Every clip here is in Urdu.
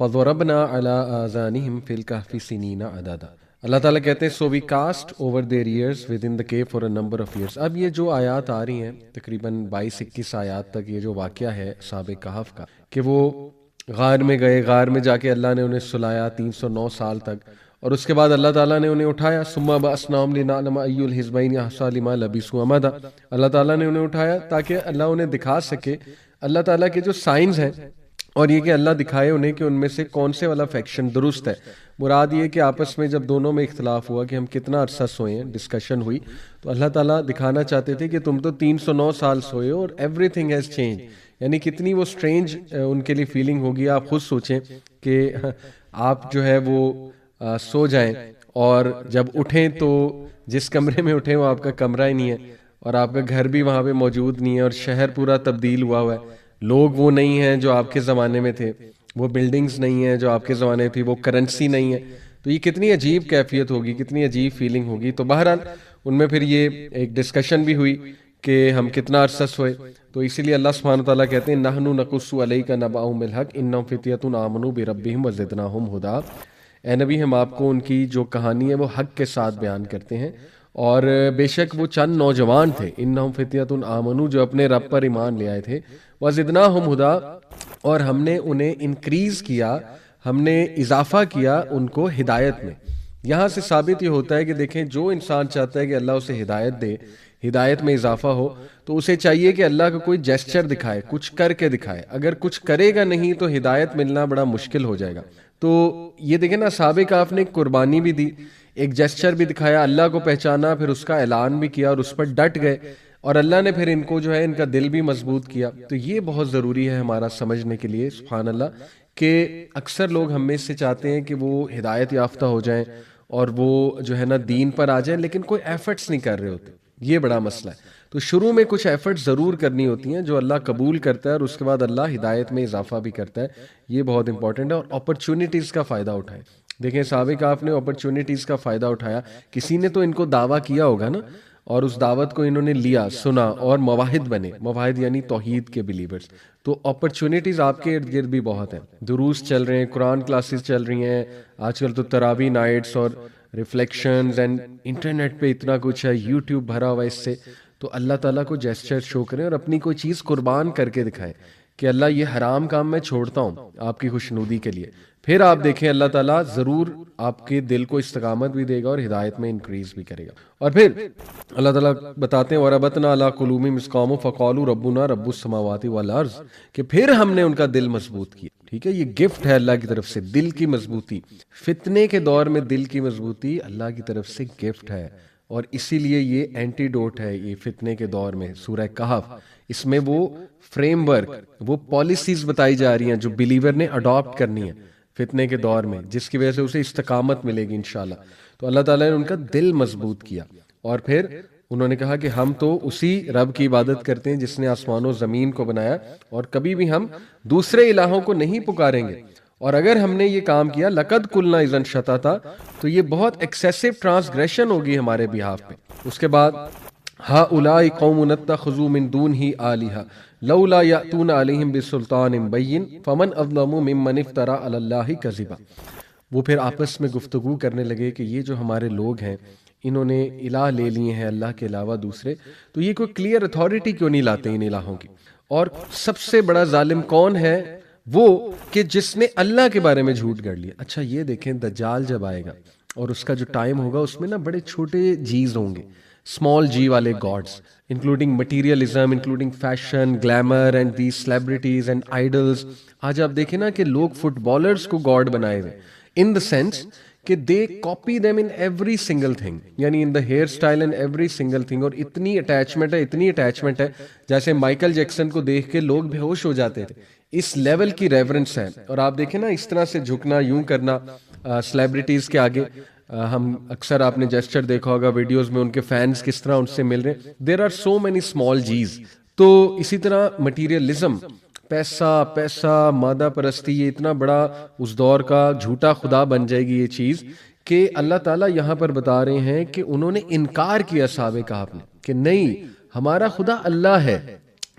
فَضَرَبْنَا عَلَىٰ آذَانِهِمْ فِي الْكَهْفِ سِنِينَ عَدَدًا۔ اللہ تعالیٰ کہتے ہیں so we cast over their ears with in the cave for a number of years. اب یہ جو آیات آ رہی ہیں تقریباً 22-21 آیات تک، یہ جو واقعہ ہے اصحاب کہف کا کہ وہ غار میں گئے، غار میں جا کے اللہ نے انہیں سلایا 309 سال تک، اور اس کے بعد اللہ تعالیٰ نے انہیں اٹھایا ثم بَعَثْنَاهُمْ لِنَعْلَمَ أَيُّ الْحِزْبَيْنِ أَحْصَىٰ لِمَا لَبِثُوا أَمَدًا۔ اللہ تعالیٰ نے انہیں اٹھایا تاکہ اللہ انہیں دکھا سکے اللہ تعالیٰ کے جو سائنز ہیں، اور یہ کہ اللہ دکھائے انہیں کہ ان میں سے کون سے والا فیکشن درست ہے۔ مراد یہ کہ آپس میں جب دونوں میں اختلاف ہوا کہ ہم کتنا عرصہ سوئے ہیں، ڈسکشن ہوئی، تو اللہ تعالیٰ دکھانا چاہتے تھے کہ تم تو 309 سال سوئے ہو اور ایوری تھنگ ہیز چینج، یعنی کتنی وہ سٹرینج ان کے لیے فیلنگ ہوگی۔ آپ خود سوچیں کہ آپ جو ہے وہ سو جائیں اور جب اٹھیں تو جس کمرے میں اٹھیں وہ آپ کا کمرہ ہی نہیں ہے، اور آپ کا گھر بھی وہاں پہ موجود نہیں ہے، اور شہر پورا تبدیل ہوا ہوا ہے، لوگ وہ نہیں ہیں جو آپ کے زمانے میں تھے، وہ بلڈنگز نہیں ہیں جو آپ کے زمانے میں تھی، وہ کرنسی نہیں ہے، تو یہ کتنی عجیب کیفیت ہوگی، کتنی عجیب فیلنگ ہوگی۔ تو بہرحال ان میں پھر یہ ایک ڈسکشن بھی ہوئی کہ ہم کتنا عرصہ سوئے، تو اسی لیے اللہ سبحانہ وتعالیٰ کہتے ہیں نحن نقص علیک نبأہم بالحق انہم فتیۃ آمنوا بربہم وزدناہم ہدی۔ اے نبی ہم آپ کو ان کی جو کہانی ہے وہ حق کے ساتھ بیان کرتے ہیں، اور بے شک وہ چند نوجوان تھے انہم فتیۃ آمنوا جو اپنے رب پر ایمان لے آئے تھے، وزدناہم ہدی اور ہم نے انہیں انکریز کیا، ہم نے اضافہ کیا ان کو ہدایت میں۔ یہاں سے ثابت یہ ہوتا ہے کہ دیکھیں جو انسان چاہتا ہے کہ اللہ اسے ہدایت دے، ہدایت میں اضافہ ہو، تو اسے چاہیے کہ اللہ کا کوئی جیسچر دکھائے، کچھ کر کے دکھائے۔ اگر کچھ کرے گا نہیں تو ہدایت ملنا بڑا مشکل ہو جائے گا۔ تو یہ دیکھیں نا اصحاب کہف نے قربانی بھی دی، ایک جیسچر بھی دکھایا، اللہ کو پہچانا، پھر اس کا اعلان بھی کیا اور اس پر ڈٹ گئے، اور اللہ نے پھر ان کو جو ہے ان کا دل بھی مضبوط کیا۔ تو یہ بہت ضروری ہے ہمارا سمجھنے کے لیے، سبحان اللہ، کہ اکثر لوگ ہم میں سے چاہتے ہیں کہ وہ ہدایت یافتہ ہو جائیں اور وہ جو ہے نا دین پر آ جائیں، لیکن کوئی ایفرٹس نہیں کر رہے ہوتے، یہ بڑا مسئلہ ہے۔ تو شروع میں کچھ ایفرٹس ضرور کرنی ہوتی ہیں جو اللہ قبول کرتا ہے، اور اس کے بعد اللہ ہدایت میں اضافہ بھی کرتا ہے، یہ بہت امپورٹنٹ ہے۔ اور اپرچونٹیز کا فائدہ اٹھائیں۔ دیکھیں صحابہ کہف نے اپرچونٹیز کا فائدہ اٹھایا، کسی نے تو ان کو دعویٰ کیا ہوگا نا، اور اس دعوت کو انہوں نے لیا، سنا، اور مواحد بنے، مواحد یعنی توحید کے بلیورز۔ تو اپرچونٹیز آپ کے ارد گرد بھی بہت ہیں، دروس چل رہے ہیں، قرآن کلاسز چل رہی ہیں، آج کل تو تراویح نائٹس اور ریفلیکشنز اینڈ انٹرنیٹ پہ اتنا کچھ ہے، یوٹیوب بھرا ہوا ہے اس سے۔ تو اللہ تعالیٰ کو جیسچر شو کریں اور اپنی کوئی چیز قربان کر کے دکھائیں کہ اللہ یہ حرام کام میں چھوڑتا ہوں آپ کی خوشنودی کے لیے، پھر آپ دیکھیں اللہ تعالیٰ ضرور آپ کے دل کو استقامت بھی دے گا اور ہدایت میں انکریز بھی کرے گا۔ اور پھر اللہ تعالیٰ بتاتے ہیں وَرَبَطْنَا عَلَىٰ قُلُوبِهِمْ إِذْ قَامُوا فَقَالُوا رَبُّنَا رَبُّ السَّمَاوَاتِ وَالْأَرْضِ، کہ پھر ہم نے ان کا دل مضبوط کیا۔ ٹھیک ہے، یہ گفٹ ہے اللہ کی طرف سے، دل کی مضبوطی۔ فتنے کے دور میں دل کی مضبوطی اللہ کی طرف سے گفٹ ہے، اور اسی لیے یہ اینٹی ڈوٹ ہے یہ فتنے کے دور میں۔ سورہ کہف، اس میں وہ فریم ورک، وہ پالیسیز بتائی جا رہی ہیں جو بلیور نے اڈاپٹ کرنی ہے فتنے کے دور میں، جس کی وجہ سے اسے استقامت ملے گی انشاءاللہ۔ تو اللہ تعالیٰ نے ان کا دل مضبوط کیا، اور پھر انہوں نے کہا کہ ہم تو اسی رب کی عبادت کرتے ہیں جس نے آسمان و زمین کو بنایا، اور کبھی بھی ہم دوسرے الہوں کو نہیں پکاریں گے، اور اگر ہم نے یہ کام کیا لقد قلنا اذا شططا، تو یہ بہت ایکسیسو ٹرانسگریشن ہوگی ہمارے بہاف پہ۔ اس کے بعد ہؤلاء قوم اتخذوا من دونه آلہۃ لولا یأتون علیہم بسلطان بین فمن اظلم ممن افترى علی اللہ کذبا۔ وہ پھر آپس میں گفتگو کرنے لگے کہ یہ جو ہمارے لوگ ہیں انہوں نے الہ لے لیے ہیں اللہ کے علاوہ دوسرے، تو یہ کوئی کلیئر اتھارٹی کیوں نہیں لاتے ان الہوں کی؟ اور سب سے بڑا ظالم کون ہے؟ وہ کہ جس نے اللہ کے بارے میں جھوٹ گڑھ لیا۔ اچھا یہ دیکھیں دجال جب آئے گا اور اس کا جو ٹائم ہوگا اس میں نا بڑے چھوٹے جیز ہوں گے، اسمال جی والے God's, including materialism, including fashion, glamour and the celebrities and idols. آج آپ دیکھیں نا کہ لوگ فٹ بالرز کو گاڈ بنائے ہوئے، ان دا سینس کہ they copy them in every single thing, یعنی in the hair style and every single thing, اور اتنی اٹیچمنٹ ہے جیسے مائیکل جیکسن کو دیکھ کے لوگ بے ہوش ہو جاتے تھے، اس لیول کی ریورنس ہے۔ اور آپ دیکھیں نا اس طرح سے جھکنا، یوں کرنا سیلیبریٹیز کے آگے، ہم اکثر آپ نے جیسچر دیکھا ہوگا ویڈیوز میں، ان کے فینس کس طرح ان سے مل رہے ہیں۔ There are so many small جیز۔ تو اسی طرح مٹیریلزم، پیسہ، مادہ پرستی، یہ اتنا بڑا اس دور کا جھوٹا خدا بن جائے گی یہ چیز کہ اللہ تعالیٰ یہاں پر بتا رہے ہیں کہ انہوں نے انکار کیا اصحاب کہف نے کہ نہیں، ہمارا خدا اللہ ہے،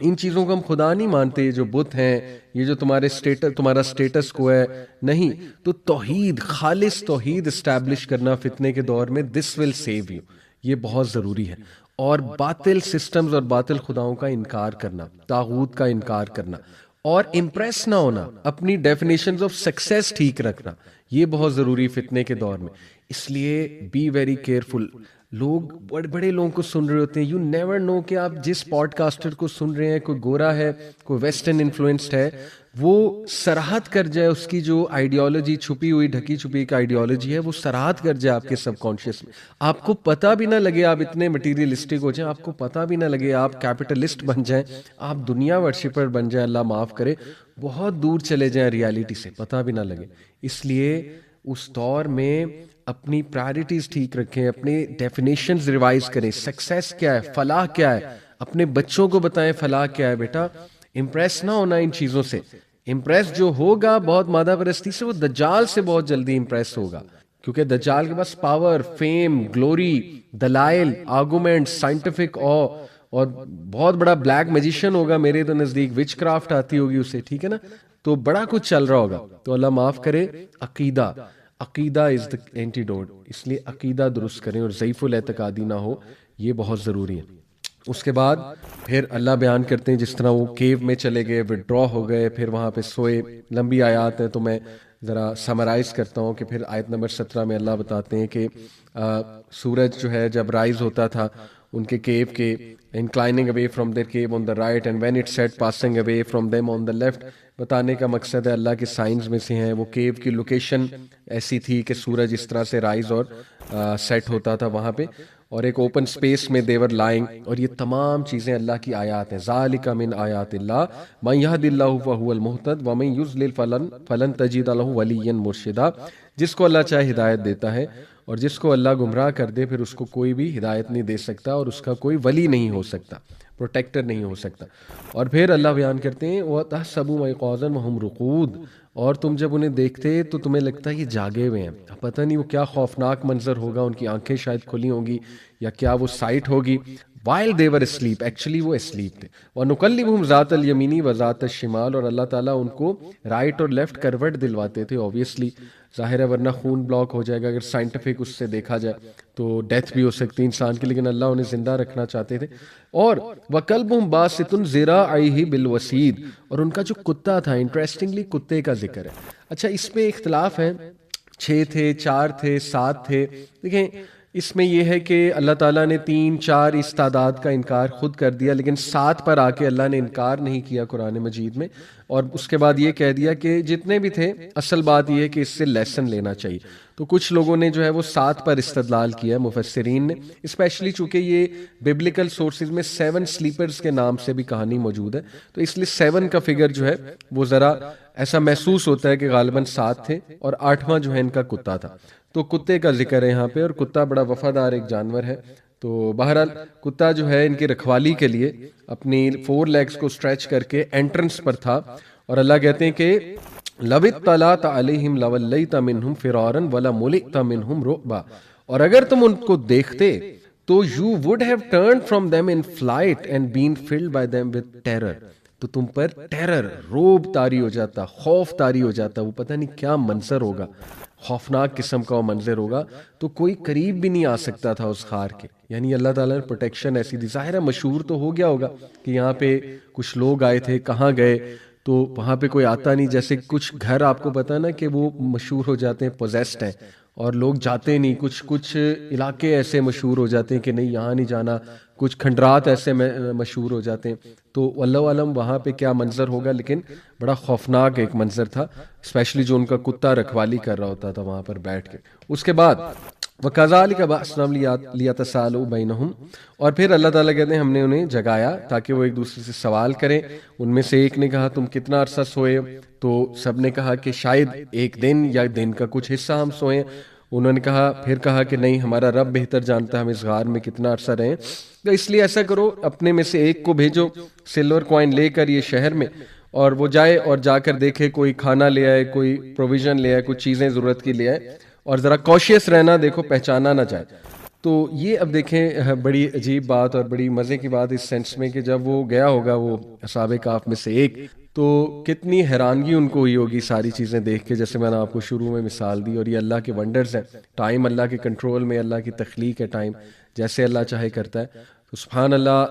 ان چیزوں کو ہم خدا نہیں مانتے، جو بت ہیں، یہ جو تمہارا سٹیٹس کو ہے، نہیں. تو توحید، خالص توحید اسٹیبلش کرنا فتنے کے دور میں، دس ول سیو یو، یہ بہت ضروری ہے. اور باطل سسٹمز اور باطل خداؤں کا انکار کرنا، طاغوت کا انکار کرنا، اور امپریس نہ ہونا، اپنی ڈیفینیشنز آف سکسیس ٹھیک رکھنا، یہ بہت ضروری فتنے کے دور میں. اس لیے بی ویری کیئرفل. لوگ بڑے بڑے لوگوں کو سن رہے ہوتے ہیں، یو نیور نو کہ آپ جس پوڈ کاسٹر کو سن رہے ہیں، کوئی گورا ہے، کوئی ویسٹرن انفلوئنسڈ ہے، وہ سراحت کر جائے، اس کی جو آئیڈیالوجی چھپی ہوئی ڈھکی چھپی ایک آئیڈیالوجی ہے، وہ سراحت کر جائے آپ کے سب کانشیس میں، آپ کو پتہ بھی نہ لگے، آپ اتنے مٹیریلسٹک ہو جائیں، آپ کو پتہ بھی نہ لگے، آپ کیپٹلسٹ بن جائیں، آپ دنیا ورشپر بن جائیں، اللہ معاف کرے، بہت دور چلے جائیں ریالٹی سے، پتہ بھی نہ لگے. اس لیے اس دور میں اپنی پرائرٹیز ٹھیک رکھیں، اپنے ڈیفینیشنز ریوائز کریں، سکسیس کیا ہے، فلاح کیا ہے، اپنے بچوں کو بتائیں فلاح کیا ہے. بیٹا امپریس نہ ہونا ان چیزوں سے، امپریس جو ہوگا بہت مادہ پرستی سے، وہ دجال سے بہت جلدی امپریس ہوگا، کیونکہ دجال کے پاس پاور، فیم، گلوری، دلائل، آرگومنٹ، سائنٹیفک اور بہت بڑا بلیک میجیشین ہوگا میرے تو نزدیک، وچ کرافٹ آتی ہوگی اسے، ٹھیک ہے نا، تو بڑا کچھ چل رہا ہوگا. تو اللہ معاف کرے. عقیدہ از دا اینٹیڈوٹ. اس لیے عقیدہ درست کریں اور ضعیف الاعتقادی نہ ہو، یہ بہت ضروری ہے. اس کے بعد پھر اللہ بیان کرتے ہیں جس طرح وہ کیو میں چلے گئے، وڈرا ہو گئے، پھر وہاں پہ سوئے. لمبی آیات ہیں تو میں ذرا سمرائز کرتا ہوں کہ پھر آیت نمبر 17 میں اللہ بتاتے ہیں کہ سورج جو ہے جب رائز ہوتا تھا ان کے کیو کے، inclining away from their cave on the right and when it set passing away from them on the left. بتانے کا مقصد ہے اللہ کے سائنز میں سے ہیں، وہ کیو کی لوکیشن ایسی تھی کہ سورج اس طرح سے رائز اور سیٹ ہوتا تھا وہاں پہ، اور ایک اوپن سپیس میں دیور لائنگ. اور یہ تمام چیزیں اللہ کی آیات ہیں. ذالک من آیات اللہ من یہد اللہ فہو المہتد ومن یضلل فلن تجد لہ ولیا مرشدا. جس کو اللہ چاہے ہدایت دیتا ہے، اور جس کو اللہ گمراہ کر دے پھر اس کو کوئی بھی ہدایت نہیں دے سکتا، اور اس کا کوئی ولی نہیں ہو سکتا، پروٹیکٹر نہیں ہو سکتا. اور پھر اللہ بیان کرتے ہیں وَتَحْسَبُهُمْ أَيْقَاظًا وَهُمْ رُقُودٌ. اور تم جب انہیں دیکھتے تو تمہیں لگتا ہے یہ جاگے ہوئے ہیں. پتہ نہیں وہ کیا خوفناک منظر ہوگا، ان کی آنکھیں شاید کھلی ہوں گی یا کیا وہ سائٹ ہوگی. while they were asleep, actually وہ asleep تھے. وَنُقَلِّبُهُمْ ذَاتَ الْيَمِينِ وَذَاتَ الشِّمَالِ. اور اللہ تعالیٰ ان کو رائٹ اور لیفٹ کروٹ دلواتے تھے. obviously ظاہر ہے ورنہ خون بلاک ہو جائے گا، اگر سائنٹیفک اس سے دیکھا جائے تو ڈیتھ بھی ہو سکتی انسان کی، لیکن اللہ انہیں زندہ رکھنا چاہتے تھے. اور وَكَلْبُهُمْ بَاسِطٌ ذِرَاعَيْهِ بِالْوَسِيدِ. اور ان کا جو کتا تھا، انٹرسٹنگلی کتے کا ذکر ہے. اچھا اس پہ اختلاف ہے، 6 تھے، 4 تھے، 7 تھے. دیکھیں اس میں یہ ہے کہ اللہ تعالیٰ نے 3 4 اس تعداد کا انکار خود کر دیا، لیکن 7 پر آ کے اللہ نے انکار نہیں کیا قرآن مجید میں. اور اس کے بعد یہ کہہ دیا کہ جتنے بھی تھے، اصل بات یہ ہے کہ اس سے لیسن لینا چاہیے. تو کچھ لوگوں نے جو ہے وہ 7 پر استدلال کیا ہے، مفسرین نے، اسپیشلی چونکہ یہ ببلیکل سورسز میں 7 سلیپرز کے نام سے بھی کہانی موجود ہے، تو اس لیے 7 کا فگر جو ہے وہ ذرا ایسا محسوس ہوتا ہے کہ غالباً 7 تھے، اور 8واں جو ہے ان کا کتا تھا. تو کتے کا ذکر ہے یہاں پہ، اور کتا بڑا وفادار ایک جانور ہے. تو بہرحال کتا جو ہے ان کی رکھوالی کے لیے اپنی 4 لیگز کو سٹریچ کر کے انٹرنس پر تھا. اور اللہ کہتے ہیں کہ لَوِ اطَّلَعْتَ عَلَيْهِمْ لَوَلَّيْتَ مِنْهُمْ فِرَارًا وَلَمُلِئْتَ مِنْهُمْ رُعْبًا. اور اگر تم ان کو دیکھتے تو you would have turned from them in flight and been filled by them with terror. تو تم پر ٹیرر، روب طاری ہو جاتا، خوف طاری ہو جاتا. وہ پتہ نہیں کیا منظر ہوگا، خوفناک قسم کا وہ منظر ہوگا. تو کوئی قریب بھی نہیں آ سکتا تھا اس غار کے. یعنی اللہ تعالیٰ نے پروٹیکشن ایسی دی. ظاہر ہے مشہور تو ہو گیا ہوگا کہ یہاں پہ کچھ لوگ آئے تھے، کہاں گئے، تو وہاں پہ کوئی آتا نہیں. جیسے کچھ گھر آپ کو پتہ ہے نا کہ وہ مشہور ہو جاتے ہیں، پوزیسڈ ہیں، اور لوگ جاتے نہیں. کچھ علاقے ایسے مشہور ہو جاتے ہیں کہ نہیں یہاں نہیں جانا. کچھ کھنڈرات ایسے مشہور ہو جاتے ہیں. تو اللہ عالم وہاں پہ کیا منظر ہوگا، لیکن بڑا خوفناک ایک منظر تھا، اسپیشلی جو ان کا کتا رکھوالی کر رہا ہوتا تھا وہاں پر بیٹھ کے. اس کے بعد وَكَذَلِكَ بَعَثْنَاهُمْ لِيَتَسَاءَلُوا بَيْنَهُمْ. اور پھر اللہ تعالیٰ کہتے ہیں ہم نے انہیں جگایا تاکہ وہ ایک دوسرے سے سوال کریں. ان میں سے ایک نے کہا تم کتنا عرصہ سوئے؟ تو سب نے کہا کہ شاید ایک دن یا دن کا کچھ حصہ ہم سوئے. انہوں نے پھر کہا کہ نہیں، ہمارا رب بہتر جانتا ہے ہم اس غار میں کتنا عرصہ رہیں. تو اس لیے ایسا کرو، اپنے میں سے ایک کو بھیجو سلور کوائن لے کر یہ شہر میں، اور وہ جائے اور جا کر دیکھے کوئی کھانا لے آئے، کوئی پروویژن لے آئے، کچھ چیزیں ضرورت کی لے آئے. اور ذرا کوشیس رہنا، دیکھو پہچانا نہ جائے. تو یہ اب دیکھیں بڑی عجیب بات اور بڑی مزے کی بات اس سینس میں کہ جب وہ گیا ہوگا وہ اصحاب کہف میں سے ایک، تو کتنی حیرانگی ان کو ہوئی ہوگی ساری چیزیں دیکھ کے، جیسے میں نے آپ کو شروع میں مثال دی، اور یہ اللہ کے ونڈرز ہیں، ٹائم اللہ کے کنٹرول میں، اللہ کی تخلیق ہے، ٹائم جیسے اللہ چاہے کرتا ہے. تو سبحان اللہ،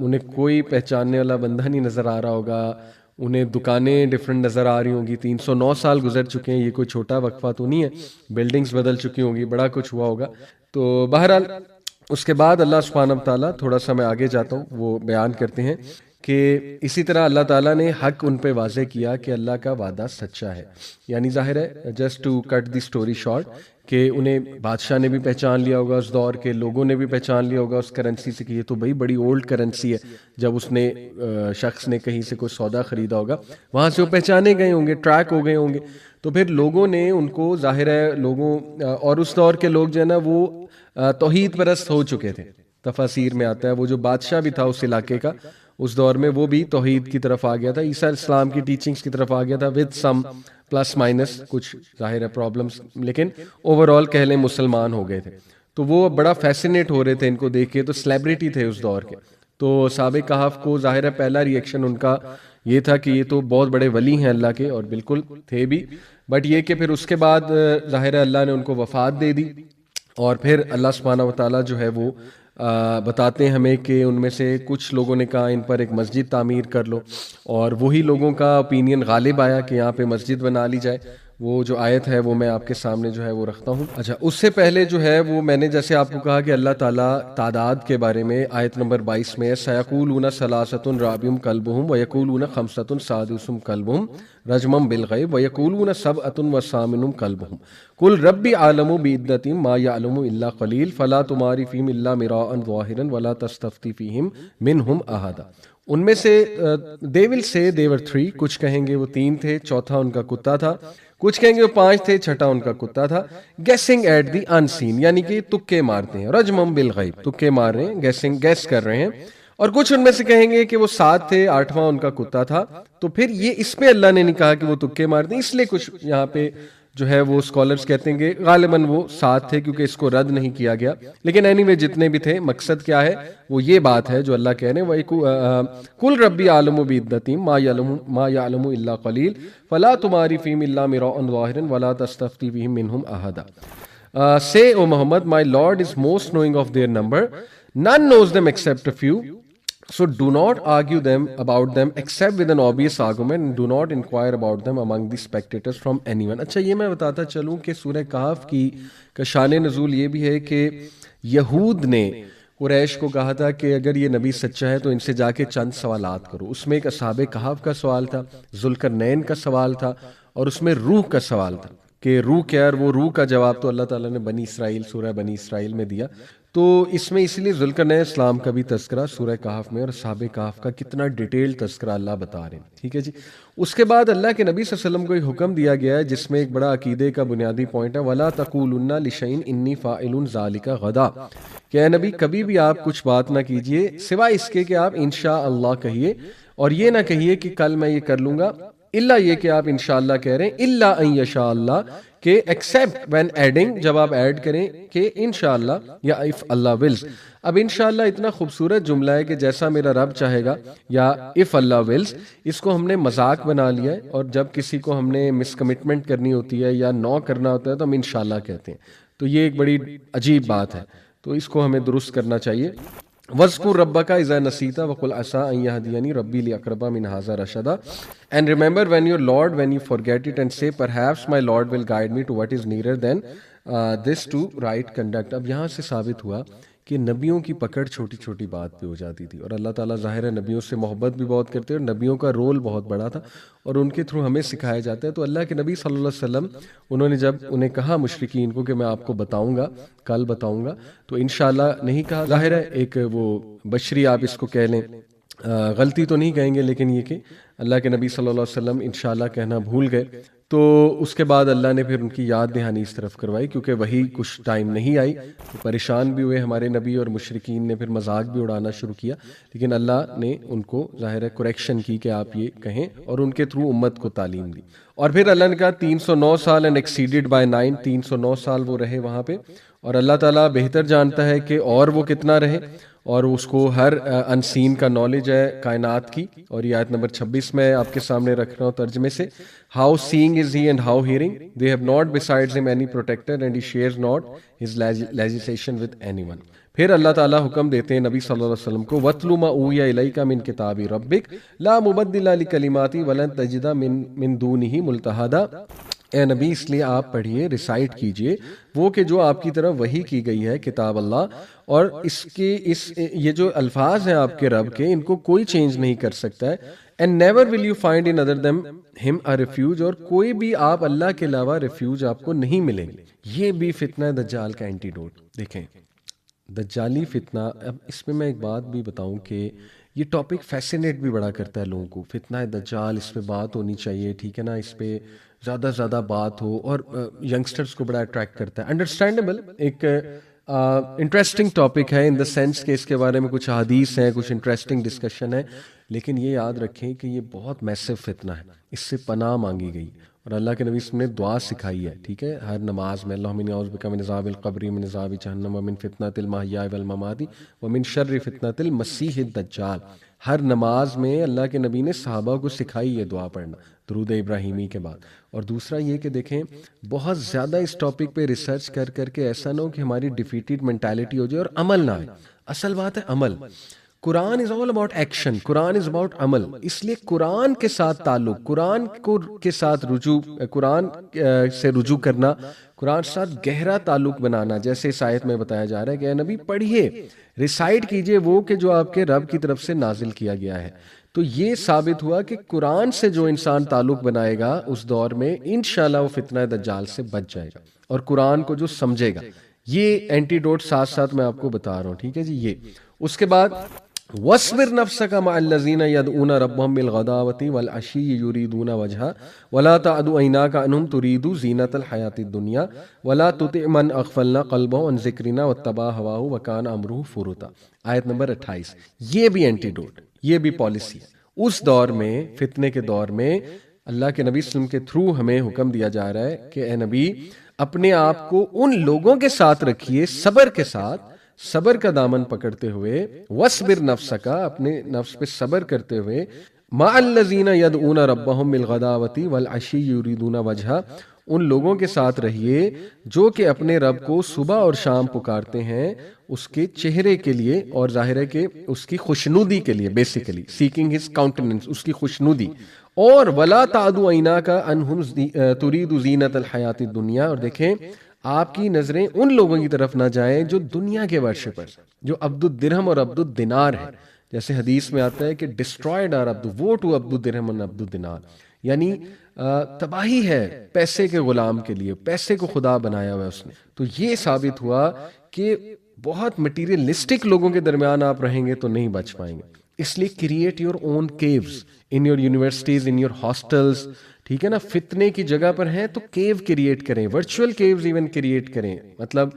انہیں کوئی پہچاننے والا بندہ نہیں نظر آ رہا ہوگا، انہیں دکانیں ڈفرینٹ نظر آ رہی ہوں گی. 309 سال گزر چکے ہیں، یہ کوئی چھوٹا وقفہ تو نہیں ہے، بلڈنگز بدل چکی ہوں گی، بڑا کچھ ہوا ہوگا. تو بہرحال اس کے بعد اللہ سبحانہ و تعالیٰ، تھوڑا سا میں آگے جاتا ہوں، وہ بیان کرتے ہیں کہ اسی طرح اللہ تعالیٰ نے حق ان پہ واضح کیا کہ اللہ کا وعدہ سچا ہے. یعنی ظاہر ہے، just to cut the story short, کہ انہیں بادشاہ نے بھی پہچان لیا ہوگا، اس دور کے لوگوں نے بھی پہچان لیا ہوگا اس کرنسی سے کہ یہ تو بھائی بڑی اولڈ کرنسی ہے. جب اس نے شخص نے کہیں سے کوئی سودا خریدا ہوگا، وہاں سے وہ پہچانے گئے ہوں گے، ٹریک ہو گئے ہوں گے. تو پھر لوگوں نے ان کو، ظاہر ہے لوگوں، اور اس دور کے لوگ جو ہے نا وہ توحید پرست ہو چکے تھے. تفاسیر میں آتا ہے وہ جو بادشاہ بھی تھا اس علاقے کا اس دور میں، وہ بھی توحید کی طرف آ گیا تھا، عیسیٰ علیہ السلام کی ٹیچنگز کی طرف آ گیا تھا، ود سم پلس مائنس کچھ ظاہر ہے پرابلمس، لیکن اوور آل کہہ لیں مسلمان ہو گئے تھے. تو وہ بڑا فیسینیٹ ہو رہے تھے ان کو دیکھ کے، تو سیلیبریٹی تھے اس دور کے. تو اصحاب کہف کو ظاہر ہے پہلا ریئیکشن ان کا یہ تھا کہ یہ تو بہت بڑے ولی ہیں اللہ کے، اور بالکل تھے بھی. بٹ یہ کہ پھر اس کے بعد ظاہر ہے اللہ نے ان کو وفات دے دی، اور پھر اللہ سبحانہ و تعالیٰ جو ہے وہ بتاتے ہیں ہمیں کہ ان میں سے کچھ لوگوں نے کہا ان پر ایک مسجد تعمیر کر لو، اور وہی لوگوں کا اوپینین غالب آیا کہ یہاں پہ مسجد بنا لی جائے. وہ جو آیت ہے وہ میں آپ کے سامنے جو ہے وہ رکھتا ہوں. اچھا، اس سے پہلے جو ہے وہ میں نے جیسے آپ کو کہا کہ اللہ تعالیٰ تعداد کے بارے میں آیت نمبر 22 میں سَيَقُولُونَ ثَلَاثَةٌ رَابِعُهُمْ كَلْبُهُمْ وَيَقُولُونَ خَمْسَةٌ سَادِسُهُمْ كَلْبُهُمْ رَجْمًا بِالْغَيْبِ وَيَقُولُونَ سَبْعَةٌ وَثَامِنُهُمْ كَلْبُهُمْ قُلْ رَبِّ أَعْلَمُ بِعِدَّتِهِمْ مَا يَعْلَمُ إِلَّا قَلِيلٌ فَلَا تُمَارِ فِيهِمْ إِلَّا مِرَاءً ظَاهِرًا وَلَا تَسْتَفْتِ فِيهِمْ مِنْهُمْ أَحَدًا. ان میں سے دے ول سے دے ور 3، کچھ کہیں گے وہ 3 تھے، چوتھا ان کا کتا تھا، کچھ کہیں گے وہ 5 تھے، چھٹا ان کا کتا تھا. گیسنگ ایٹ دی ان سین، یعنی کہ تکے مارتے ہیں، رجمم بالغیب، تکے مار رہے ہیں، گیسنگ گیس کر رہے ہیں. اور کچھ ان میں سے کہیں گے کہ وہ 7 تھے، 8واں ان کا کتا تھا. تو پھر یہ اس پہ اللہ نے نہیں کہا کہ وہ تکے مار دیں، اس لیے کچھ یہاں پہ جو ہے وہ اسکالرز کہتے ہیں کہ غالباً وہ 7 تھے کیونکہ اس کو رد نہیں کیا گیا. لیکن اینی وے جتنے بھی تھے، مقصد کیا ہے وہ یہ بات ہے جو اللہ کہہ رہے ہیں، کل ربی عالم بعدتہم ما یعلم الا قلیل فلا تماری فیہم الا مراء ظاہرا ولا تستفتی فیہم منہم احدا. Say, O Muhammad, my Lord is most knowing of their number. None knows them except a few. So do not argue them about them except with an obvious argument, and do not inquire about them among the spectators from anyone. اچھا، یہ میں بتاتا چلوں کہ سورہ کہف کی کا شان نزول یہ بھی ہے کہ یہود نے قریش کو کہا تھا کہ اگر یہ نبی سچا ہے تو ان سے جا کے چند سوالات کرو. اس میں ایک اصحاب کہف کا سوال تھا، ذوالقرنین کا سوال تھا، اور اس میں روح کا سوال تھا کہ روح کیا ہے. اور وہ روح کا جواب تو اللہ تعالیٰ نے بنی اسرائیل، سورہ بنی اسرائیل میں دیا. تو اس میں اس لیے ذوالقرنین اسلام کا بھی تذکرہ سورہ کہف میں، اور اصحاب کہف کا کتنا ڈیٹیل تذکرہ اللہ بتا رہے ہیں. ٹھیک ہے جی. اس کے بعد اللہ کے نبی صلی اللہ علیہ وسلم کو ایک حکم دیا گیا ہے جس میں ایک بڑا عقیدے کا بنیادی پوائنٹ ہے، وَلَا تَقُولُنَّ لِشَيْءٍ إِنِّي فَاعِلٌ ذَلِكَ غَدًا، کہ اے نبی کبھی بھی آپ کچھ بات نہ کیجئے سوائے اس کے کہ آپ انشاءاللہ کہیے، اور یہ نہ کہیے کہ کل میں یہ کر لوں گا، الا یہ کہ آپ انشاءاللہ کہہ رہے ہیں، الا ان یشاء اللہ، کہ ایکسیپٹ وین ایڈنگ، جب آپ ایڈ کریں کہ انشاءاللہ یا اف اللہ ولز. اب انشاءاللہ اتنا خوبصورت جملہ ہے کہ جیسا میرا رب چاہے گا یا اف اللہ ولز، اس کو ہم نے مذاق بنا لیا ہے، اور جب کسی کو ہم نے مس کمٹمنٹ کرنی ہوتی ہے یا نو کرنا ہوتا ہے تو ہم انشاءاللہ کہتے ہیں. تو یہ ایک بڑی عجیب بات ہے، تو اس کو ہمیں درست کرنا چاہیے. وَاذْكُرْ رَبَّكَ إِذَا نَسِيتَ وَقُلْ عَسَىٰ أَن يَهْدِيَنِي رَبِّي لِأَقْرَبَ مِنْ هَٰذَا رَشَدًا. And remember when your Lord, when you forget it, and say, perhaps my Lord will guide me to what is nearer than this to right conduct. اب یہاں سے ثابت ہوا کہ نبیوں کی پکڑ چھوٹی چھوٹی بات پہ ہو جاتی تھی، اور اللہ تعالیٰ ظاہر ہے نبیوں سے محبت بھی بہت کرتے ہیں، اور نبیوں کا رول بہت بڑا تھا اور ان کے تھرو ہمیں سکھایا جاتا ہے. تو اللہ کے نبی صلی اللہ علیہ وسلم، انہوں نے جب انہیں کہا مشرکین کو کہ میں آپ کو بتاؤں گا، کل بتاؤں گا، تو انشاءاللہ نہیں کہا. ظاہر ہے ایک وہ بشری آپ اس کو کہہ لیں، غلطی تو نہیں کہیں گے، لیکن یہ کہ اللہ کے نبی صلی اللہ علیہ وسلم انشاءاللہ کہنا بھول گئے. تو اس کے بعد اللہ نے پھر ان کی یاد دہانی اس طرف کروائی، کیونکہ وہی کچھ ٹائم نہیں آئی، تو پریشان بھی ہوئے ہمارے نبی، اور مشرکین نے پھر مذاق بھی اڑانا شروع کیا. لیکن اللہ نے ان کو ظاہر ہے کریکشن کی کہ آپ یہ کہیں، اور ان کے تھرو امت کو تعلیم دی. اور پھر اللہ نے کہا 309 سال اینڈ ایکسیڈڈ بائی 9، 309 سال وہ رہے وہاں پہ، اور اللہ تعالیٰ بہتر جانتا ہے کہ اور وہ کتنا رہے، اور اس کو ہر انسین کا نالج ہے کائنات کی. اور یہ آیت نمبر 26 میں آپ کے سامنے رکھ رہا ہوں ترجمے سے. How seeing is he and how hearing, they have not besides him any protector and he shares not his legislation with any one. پھر اللہ تعالیٰ حکم دیتے ہیں نبی صلی اللہ علیہ وسلم کو، وَاتْلُ مَا أُوحِیَ إِلَيْکَ مِن کِتَابِ رَبِّکَ لَا مُبَدِّلَ لِکَلِمَاتِهِ وَلَن تَجِدَ مِن دُونِهِ مُلْتَحَدًا. اے نبی اس لیے آپ پڑھیے، ریسائٹ کیجئے وہ کہ جو آپ کی طرف وحی کی گئی ہے کتاب اللہ، اور یہ جو الفاظ ہیں آپ کے رب کے، ان کو کوئی چینج نہیں کر سکتا ہے. And never will you find in other them ہم اے ریفیوج، اور کوئی بھی آپ اللہ کے علاوہ ریفیوج آپ کو نہیں ملیں گے. یہ بھی فتنہ دجال کا اینٹی ڈوٹ. دیکھیں دجالی فتنہ، اب اس میں ایک بات بھی بتاؤں کہ یہ ٹاپک فیسینیٹ بھی بڑا کرتا ہے لوگوں کو. فتنہ دجال، اس پہ بات ہونی چاہیے، ٹھیک ہے نا، اس پہ زیادہ بات ہو، اور ینگسٹرز کو بڑا اٹریکٹ کرتا ہے. انڈرسٹینڈیبل، ایک انٹرسٹنگ ٹاپک ہے ان دا سینس کہ اس کے بارے میں کچھ حدیث ہیں، کچھ انٹرسٹنگ ڈسکشن ہے، لیکن یہ یاد رکھیں کہ یہ بہت میسو فتنہ ہے، اس سے پناہ مانگی گئی. اور اللہ کے نبی نے دعا سکھائی ہے، ٹھیک ہے، ہر نماز میں، اللہم انی اعوذ بک من عذاب القبر من عذاب جہنم ومن فتنۃ المحیاء والممات ومن شر فتنۃ المسیح الدجال. ہر نماز میں اللہ کے نبی نے صحابہ کو سکھائی ہے دعا پڑھنا درود ابراہیمی کے بعد. اور دوسرا یہ کہ دیکھیں بہت زیادہ اس ٹاپک پہ ریسرچ کر کے ایسا نہ ہو کہ ہماری ڈیفیٹڈ مینٹالٹی ہو جائے اور عمل نہ آئے. اصل بات ہے عمل. Quran is all about action, Quran is about عمل. اس لیے قرآن کے ساتھ تعلق، قرآن کے ساتھ رجوع، قرآن سے رجوع کرنا، قرآن کے ساتھ گہرا تعلق بنانا، جیسے اس آیت میں بتایا جا رہا ہے کہ اے نبی پڑھیے، ریسائٹ کیجئے وہ کہ جو آپ کے رب کی طرف سے نازل کیا گیا ہے. تو یہ ثابت ہوا کہ قرآن سے جو انسان تعلق بنائے گا اس دور میں انشاءاللہ وہ فتنہ دجال سے بچ جائے گا، اور قرآن کو جو سمجھے گا. یہ اینٹی ڈوٹ ساتھ ساتھ میں آپ کو بتا رہا ہوں، ٹھیک ہے جی. یہ اس کے بعد وَاصْبِرْ نَفْسَكَ مَعَ الَّذِينَ يَدْعُونَ رَبَّهُم بِالْغَدَاوَةِ وَالْعَشِيِّ يُرِيدُونَ وَجْهَهُ وَلَا تَعْدُ عَيْنَاكَ عَنْهُمْ تُرِيدُ زِينَةَ الْحَيَاةِ الدُّنْيَا وَلَا تُطِعْ مَنْ أَغْفَلْنَا قَلْبَهُ عَنْ ذِكْرِنَا وَاتَّبَعَ هَوَاهُ وَكَانَ أَمْرُهُ فُرُطًا. آیت نمبر 28. یہ بھی اینٹی ڈوٹ، یہ بھی پالیسی ہے. اس دور میں، فتنے کے دور میں، اللہ کے نبی صلی اللہ علیہ وسلم کے تھرو ہمیں حکم دیا جا رہا ہے کہ اے نبی اپنے آپ کو ان لوگوں کے ساتھ رکھیے، صبر کے ساتھ، صبر کا دامن پکڑتے ہوئے، وَاصْبِرْ نَفْسَكَ، اپنے نفس پہ صبر کرتے ہوئے، مَعَ الَّذِينَ يَدْعُونَ رَبَّهُم بِالْغَدَاوَةِ وَالْعَشِيِّ يُرِيدُونَ وَجْهَهُ، ان لوگوں کے ساتھ رہیے جو کہ اپنے رب کو صبح اور شام پکارتے ہیں اس کے چہرے کے لیے، اور ظاہر ہے کہ اس کی خوشنودی کے لیے، بیسیکلی سیکنگ ہز کاؤنٹیننس، اس کی خوشنودی. اور وَلَا تَعْدُ عَيْنَاكَ عَنْهُمْ تُرِيدُ زِينَةَ الْحَيَاةِ الدُّنْيَا، اور دیکھیں آپ کی نظریں ان لوگوں کی طرف نہ جائیں جو دنیا کے ورشے پر، جو عبد الدرہم اور عبد الدینار ہے. جیسے حدیث میں آتا ہے کہ ڈسٹرائڈ آر عبد، وہ ٹو عبد الدرہم اور عبد الدینار، یعنی تباہی ہے پیسے کے غلام کے لیے، پیسے کو خدا بنایا ہوا ہے اس نے. تو یہ ثابت ہوا کہ بہت مٹیریلسٹک لوگوں کے درمیان آپ رہیں گے تو نہیں بچ پائیں گے. اس لیے create your own queues in your universities, in your hostels, ٹھیک ہے نا. فتنے کی جگہ پر ہیں تو کیو کریٹ کریں، ورچوئل کیوز ایون کریٹ کریں، مطلب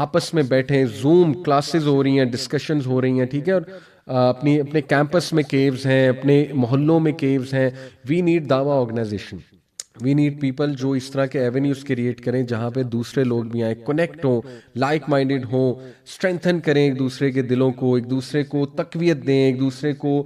آپس میں بیٹھیں، زوم کلاسز ہو رہی ہیں، ڈسکشنز ہو رہی ہیں، ٹھیک ہے. اور اپنے کیمپس میں کیوز ہیں، اپنے محلوں میں کیوز ہیں. وی نیڈ دعویٰ آرگنائزیشن، وی نیڈ پیپل جو اس طرح کے ایونیوز کریٹ کریں جہاں پہ دوسرے لوگ بھی آئیں، کنیکٹ ہوں، لائک مائنڈڈ ہوں، اسٹرینتھن کریں ایک دوسرے کے دلوں کو، ایک دوسرے کو تقویت دیں، ایک دوسرے کو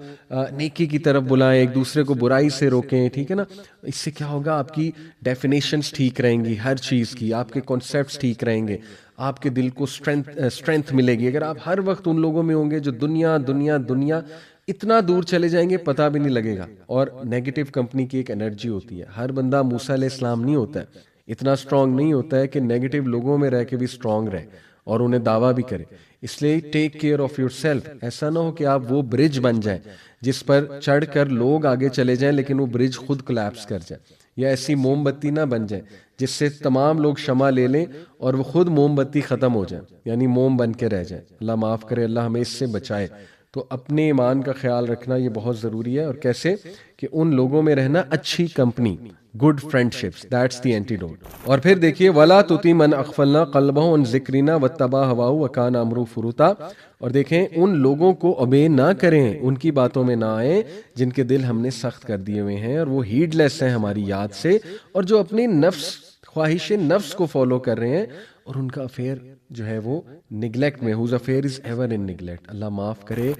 نیکی کی طرف بلائیں، ایک دوسرے کو برائی سے روکیں، ٹھیک ہے نا. اس سے کیا ہوگا، آپ کی ڈیفینیشنز ٹھیک رہیں گی ہر چیز کی، آپ کے کانسیپٹس ٹھیک رہیں گے، آپ کے دل کو اسٹرینتھ ملے گی. اگر آپ ہر وقت ان لوگوں میں ہوں گے جو دنیا دنیا دنیا، اتنا دور چلے جائیں گے پتہ بھی نہیں لگے گا. اور نیگیٹو کمپنی کی ایک انرجی ہوتی ہے. ہر بندہ موسیٰ علیہ السلام نہیں ہوتا ہے، اتنا سٹرونگ نہیں ہوتا ہے کہ نیگیٹو لوگوں میں رہ کے بھی سٹرونگ رہے اور انہیں دعویٰ بھی کرے. اس لیے take care of your self. ایسا نہ ہو کہ آپ وہ برج بن جائیں جس پر چڑھ کر لوگ آگے چلے جائیں لیکن وہ برج خود کولیپس کر جائے، یا ایسی موم بتی نہ بن جائے جس سے تمام لوگ شمع لے لیں اور وہ خود موم بتی ختم ہو جائے، یعنی موم بن کے رہ جائے. اللہ معاف کرے، اللہ ہمیں اس سے بچائے. تو اپنے ایمان کا خیال رکھنا یہ بہت ضروری ہے. اور کیسے کہ ان لوگوں میں رہنا، اچھی company, good friendships, that's the antidote. اور پھر دیکھیے وَلَا تُطِعْ مَنْ أَغْفَلْنَا قَلْبَهُ عَنْ ذِكْرِنَا وَاتَّبَعَ هَوَاهُ وَكَانَ أَمْرُهُ فُرُطًا. اور دیکھیں ان لوگوں کو اوبے نہ کریں، ان کی باتوں میں نہ آئیں جن کے دل ہم نے سخت کر دیے ہوئے ہیں اور وہ ہیڈ لیس ہیں ہماری یاد سے، اور جو اپنی نفس خواہش نفس کو فالو کر رہے ہیں اور ان کا افیئر جو ہے وہ نگلیکٹ میں. Whose affair is ever in neglect. اللہ معاف کرے.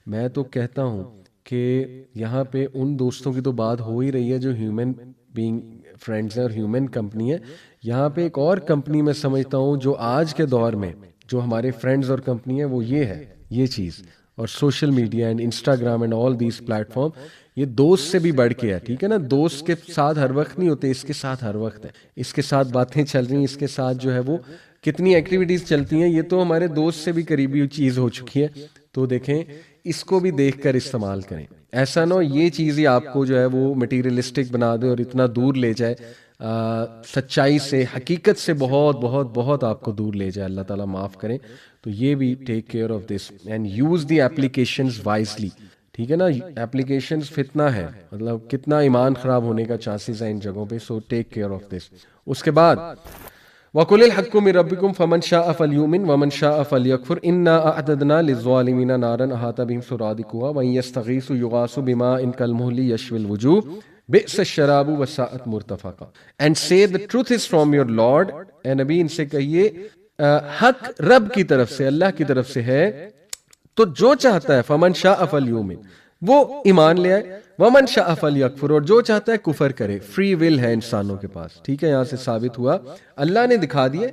میں تو کہتا ہوں کہ یہاں پہ ان دوستوں کی تو بات ہو ہی رہی ہے جو ہیومن بینگ فرینڈز ہیں اور ہیومن کمپنی ہے. یہاں پہ ایک اور کمپنی میں سمجھتا ہوں جو آج کے دور میں جو ہمارے فرینڈز اور کمپنی ہے وہ یہ ہے, یہ چیز. اور social media and Instagram and all these plate form, یہ دوست سے بھی بڑھ کے ہے. ٹھیک ہے نا, دوست کے ساتھ ہر وقت نہیں ہوتے, اس کے ساتھ ہر وقت ہے, اس کے ساتھ باتیں چل رہی ہیں, اس کے ساتھ جو ہے وہ کتنی ایکٹیویٹیز چلتی ہیں, یہ تو ہمارے دوست سے بھی قریبی چیز ہو چکی ہے. تو دیکھیں اس کو بھی دیکھ کر استعمال کریں. ایسا نہ ہو یہ چیز ہی آپ کو جو ہے وہ مٹیریلسٹک بنا دے اور اتنا دور لے جائے سچائی سے, حقیقت سے بہت بہت بہت آپ کو دور لے جائے. اللہ تعالیٰ معاف کریں. تو یہ بھی take care of this and use the applications wisely. ٹھیک ہے نا, ایپلیکیشنز فتنہ ہے, مطلب کتنا ایمان خراب ہونے کا چانسز ہیں ان جگہوں پہ. سو ٹیک کیئر آف دس. اس کے بعد وَقُلِ الْحَقُّ مِن رَبِّكُمْ فَمَنْ شَاءَ فَلْيُؤْمِنْ وَمَنْ شَاءَ فَلْيَكْفُرْ إِنَّا أَعْتَدْنَا لِلظَّالِمِينَ نَارًا أَحَاطَ بِهِمْ سُرَادِقُهَا وَإِن يَسْتَغِيثُوا يُغَاثُوا بِمَاءٍ كَالْمُهْلِ يَشْوِي الْوُجُوهَ بِئْسَ الشَّرَابُ وَسَاءَتْ مُرْتَفَقًا. And say the truth is from your Lord. اے نبی ان سے کہیے حق رب کی طرف سے, اللہ کی طرف سے ہے. تو جو چاہتا ہے فمن شاء فلیؤمن وہ ایمان لے آئے, ومن شاء فلیکفر اور جو چاہتا ہے کفر کرے. فری ول ہے انسانوں کے پاس. ٹھیک ہے, یہاں سے ثابت ہوا اللہ نے دکھا دیے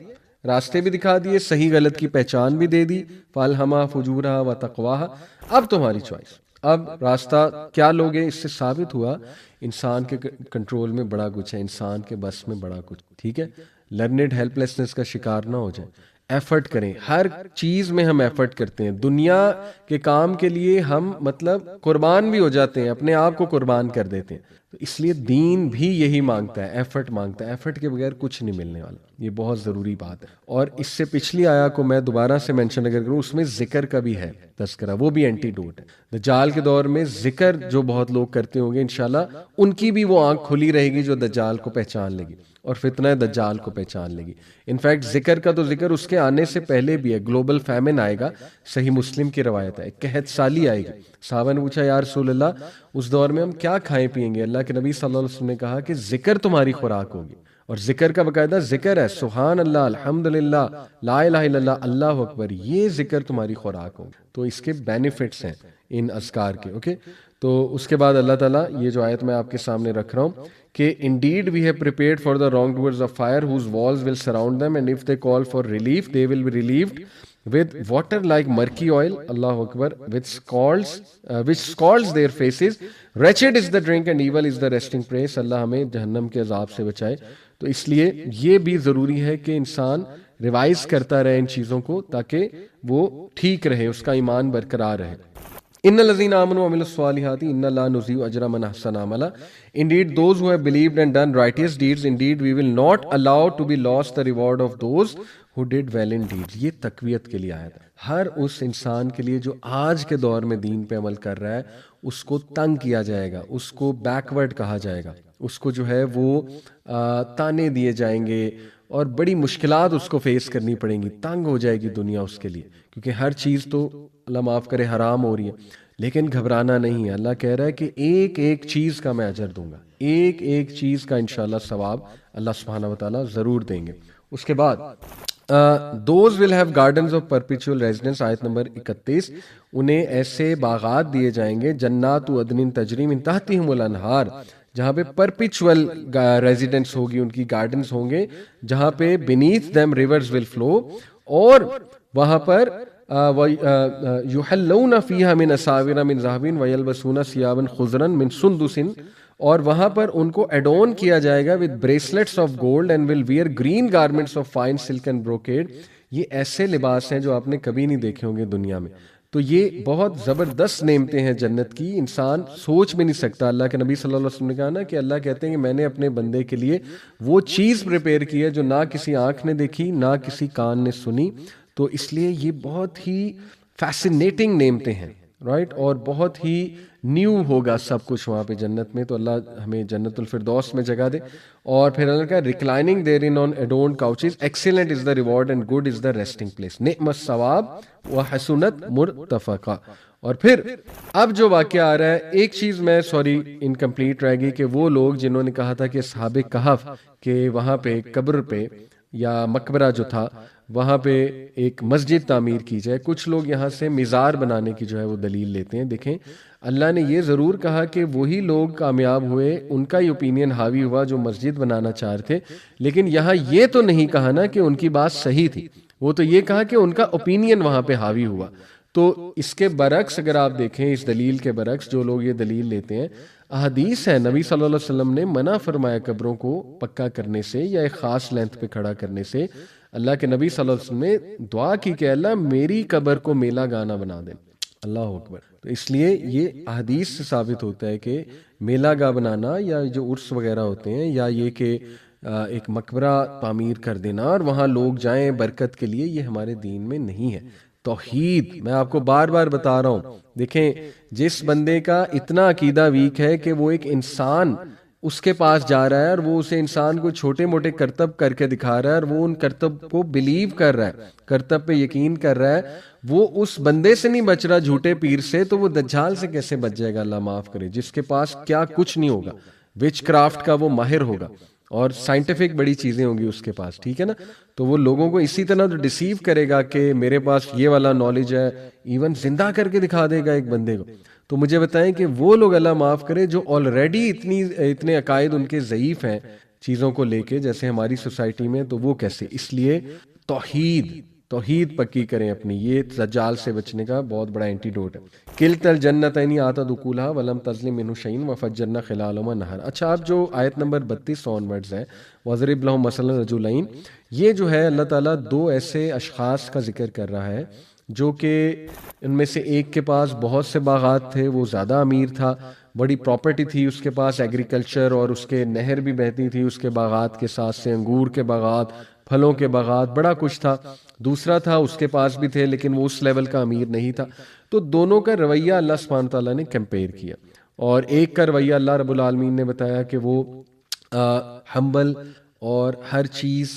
راستے بھی دکھا دیے, صحیح غلط کی پہچان بھی دے دی. فالہما فجورہا و تقواہا. اب تمہاری چوائس, اب راستہ کیا لوگے. اس سے ثابت ہوا انسان کے کنٹرول میں بڑا کچھ ہے, انسان کے بس میں بڑا کچھ. ٹھیک ہے, لرنڈ ہیلپ لیسنس کا شکار نہ ہو جائے. ایفرٹ کریں, ہر چیز میں ہم ایفرٹ کرتے ہیں. دنیا کے کام کے لیے ہم مطلب قربان بھی ہو جاتے ہیں, اپنے آپ کو قربان کر دیتے ہیں. تو اس لیے دین بھی یہی مانگتا ہے, ایفرٹ مانگتا ہے. ایفرٹ کے بغیر کچھ نہیں ملنے والا. یہ بہت ضروری بات ہے. اور اس سے پچھلی آیا کو میں دوبارہ سے مینشن اگر کروں, اس میں ذکر کا بھی ہے تذکرہ, وہ بھی اینٹی ڈوٹ ہے. دجال کے دور میں ذکر جو بہت لوگ کرتے ہوں گے انشاءاللہ ان کی بھی وہ آنکھ کھلی رہے گی جو دجال کو پہچان لے گی اور فتنہ دجال کو پہچان لے گی. انفیکٹ ذکر کا تو ذکر اس کے آنے سے پہلے بھی ہے. گلوبل فیمن آئے گا, صحیح مسلم کی روایت ہے, قحط سالی آئے گی. صحابہ نے پوچھا یا رسول اللہ اس دور میں ہم کیا کھائیں پیئیں گے. اللہ کے نبی صلی اللہ علیہ وسلم نے کہا کہ ذکر تمہاری خوراک ہوگی. اور ذکر کا باقاعدہ ذکر ہے, سبحان اللہ, الحمدللہ, لا الہ الا اللہ, اللہ اکبر, یہ ذکر تمہاری خوراک ہوگی. تو اس کے بینیفٹس ہیں ان اذکار کے. اوکے, تو اس کے بعد اللہ تعالیٰ یہ جو آیت میں آپ کے سامنے رکھ رہا ہوں کہ indeed we have prepared for the wrongdoers of fire whose walls will surround them and if they call for relief they will be relieved with water like murky oil. Allahu Akbar. Which scalds their faces. Wretched is the drink and evil is the resting place. اللہ ہمیں جہنم کے عذاب سے بچائے. تو اس لیے یہ بھی ضروری ہے کہ انسان ریوائز کرتا رہے ان چیزوں کو تاکہ وہ ٹھیک رہے, اس کا ایمان برقرار رہے. ان الذین آمنوا وعملوا الصالحات ان لا نضیع اجر من احسن عملا. Indeed those who have believed and done righteous deeds, indeed we will not allow to be lost the reward of those who did well in deeds. یہ تقویت کے لیے آیا تھا. ہر اس انسان کے لیے جو آج کے دور میں دین پہ عمل کر رہا ہے اس کو تنگ کیا جائے گا, اس کو بیکورڈ کہا جائے گا, اس کو جو ہے وہ تانے دیے جائیں گے اور بڑی مشکلات اس کو فیس کرنی پڑیں گی. تنگ ہو جائے گی دنیا اس کے لیے, کیونکہ ہر چیز تو اللہ معاف کرے حرام ہو رہی ہے. لیکن گھبرانا نہیں ہے. اللہ کہہ رہا ہے کہ ایک ایک چیز کا میں اجر دوں گا, ایک ایک چیز کا انشاءاللہ ثواب اللہ سبحانہ وتعالیٰ ضرور دیں گے. اس کے بعد those will have gardens of perpetual residence. آیت نمبر 31, انہیں ایسے باغات دیے جائیں گے جنات عدن تجری من تحتہم الانہار, جہاں پہ پرپیچول ریزیڈنس ہوگی, ان کی گارڈنز ہوں گے جہاں پہ beneath them rivers will flow, اور وہاں پر یحلون فیہا من اساور من ذہب ویلبسون ثیابا خضرا من سندس, اور وہاں پر ان کو ایڈون کیا جائے گا with bracelets of gold and will wear green garments of fine silk and brocade. یہ ایسے لباس ہیں جو آپ نے کبھی نہیں دیکھے ہوں گے دنیا میں. تو یہ بہت زبردست نعمتیں ہیں جنت کی, انسان سوچ بھی نہیں سکتا. اللہ کے نبی صلی اللہ علیہ وسلم نے کہا نا کہ اللہ کہتے ہیں کہ میں نے اپنے بندے کے لیے وہ چیز پریپیئر کی ہے جو نہ کسی آنکھ نے دیکھی نہ کسی کان نے سنی. تو اس لیے یہ بہت ہی فیسینیٹنگ نعمتیں ہیں, رائٹ, اور بہت ہی نیو ہوگا سب کچھ وہاں پہ جنت میں. تو اللہ ہمیں جنت الفردوس میں جگہ دے. اور پھر اللہ کا ریکلائننگ therein on adorned couches, excellent is the reward and good is the resting place, نعم الثواب وحسنت مرتفقہ. اور پھر اب جو واقعہ آ رہا ہے، ایک چیز میں انکمپلیٹ رہ گئی کہ وہ لوگ جنہوں نے کہا تھا کہ اصحاب کہف کہ وہاں پہ قبر پہ یا مقبرہ جو تھا وہاں پہ ایک مسجد تعمیر کی جائے، کچھ لوگ یہاں سے مزار بنانے کی جو ہے وہ دلیل لیتے ہیں۔ دیکھیں اللہ نے یہ ضرور کہا کہ وہی لوگ کامیاب ہوئے، ان کا ہی اوپینین حاوی ہوا جو مسجد بنانا چاہ رہے تھے، لیکن یہاں یہ تو نہیں کہا نا کہ ان کی بات صحیح تھی، وہ تو یہ کہا کہ ان کا اوپینین وہاں پہ حاوی ہوا۔ تو اس کے برعکس اگر آپ دیکھیں، اس دلیل کے برعکس جو لوگ یہ دلیل لیتے ہیں، احادیث ہے نبی صلی اللہ علیہ وسلم نے منع فرمایا قبروں کو پکا کرنے سے یا ایک خاص لینتھ پہ کھڑا کرنے سے۔ اللہ کے نبی صلی اللہ علیہ وسلم نے دعا کی کہ اللہ میری قبر کو میلہ گانا بنا دے۔ اللہ اکبر۔ تو اس لیے یہ احادیث سے ثابت ہوتا ہے کہ میلہ گاہ بنانا یا جو عرس وغیرہ ہوتے ہیں، یا یہ کہ ایک مقبرہ تعمیر کر دینا اور وہاں لوگ جائیں برکت کے لیے، یہ ہمارے دین میں نہیں ہے۔ توحید میں آپ کو بار بار بتا رہا ہوں، دیکھیں جس بندے کا اتنا عقیدہ ویک ہے کہ وہ ایک انسان اس کے پاس جا رہا ہے اور وہ اسے انسان کو چھوٹے موٹے کرتب کر کے دکھا رہا ہے اور وہ ان کرتب کو بلیو کر رہا ہے، کرتب پہ یقین کر رہا ہے، وہ اس بندے سے نہیں بچ رہا جھوٹے پیر سے، تو وہ دجال سے کیسے بچ جائے گا؟ اللہ معاف کرے، جس کے پاس کیا کچھ نہیں ہوگا، وچ کرافٹ کا وہ ماہر ہوگا اور سائنٹیفک بڑی چیزیں ہوں گی اس کے پاس، ٹھیک ہے نا؟ تو وہ لوگوں کو اسی طرح ڈیسیو کرے گا کہ میرے پاس یہ والا نالج ہے، ایون زندہ کر کے دکھا دے گا ایک بندے کو۔ تو مجھے بتائیں کہ وہ لوگ اللہ معاف کرے جو آلریڈی اتنے عقائد ان کے ضعیف ہیں چیزوں کو لے کے، جیسے ہماری سوسائٹی میں، تو وہ کیسے؟ اس لیے توحید پکی کریں اپنی، یہ دجال سے بچنے کا بہت بڑا اینٹیڈوٹ ہے۔ کلتا الجنتین آتت اکولھا ولم تظلم منہ شیئا وفجرنا خلالہما نہرا۔ اچھا، اب جو آیت نمبر 32 آنورڈز ہے، وَاضْرِبْ لَهُم مَثَلًا رَجُلَيْن، یہ جو ہے اللہ تعالیٰ دو ایسے اشخاص کا ذکر کر رہا ہے جو کہ ان میں سے ایک کے پاس بہت سے باغات تھے، وہ زیادہ امیر تھا، بڑی پراپرٹی تھی اس کے پاس، ایگریکلچر، اور اس کے نہر بھی بہتی تھی اس کے باغات کے ساتھ سے، انگور کے باغات، پھلوں کے باغات، بڑا کچھ تھا۔ دوسرا تھا اس کے پاس بھی تھے لیکن وہ اس لیول کا امیر نہیں تھا۔ تو دونوں کا رویہ اللہ سبحانہ تعالیٰ نے کمپیئر کیا، اور ایک کا رویہ اللہ رب العالمین نے بتایا کہ وہ ہمبل اور ہر چیز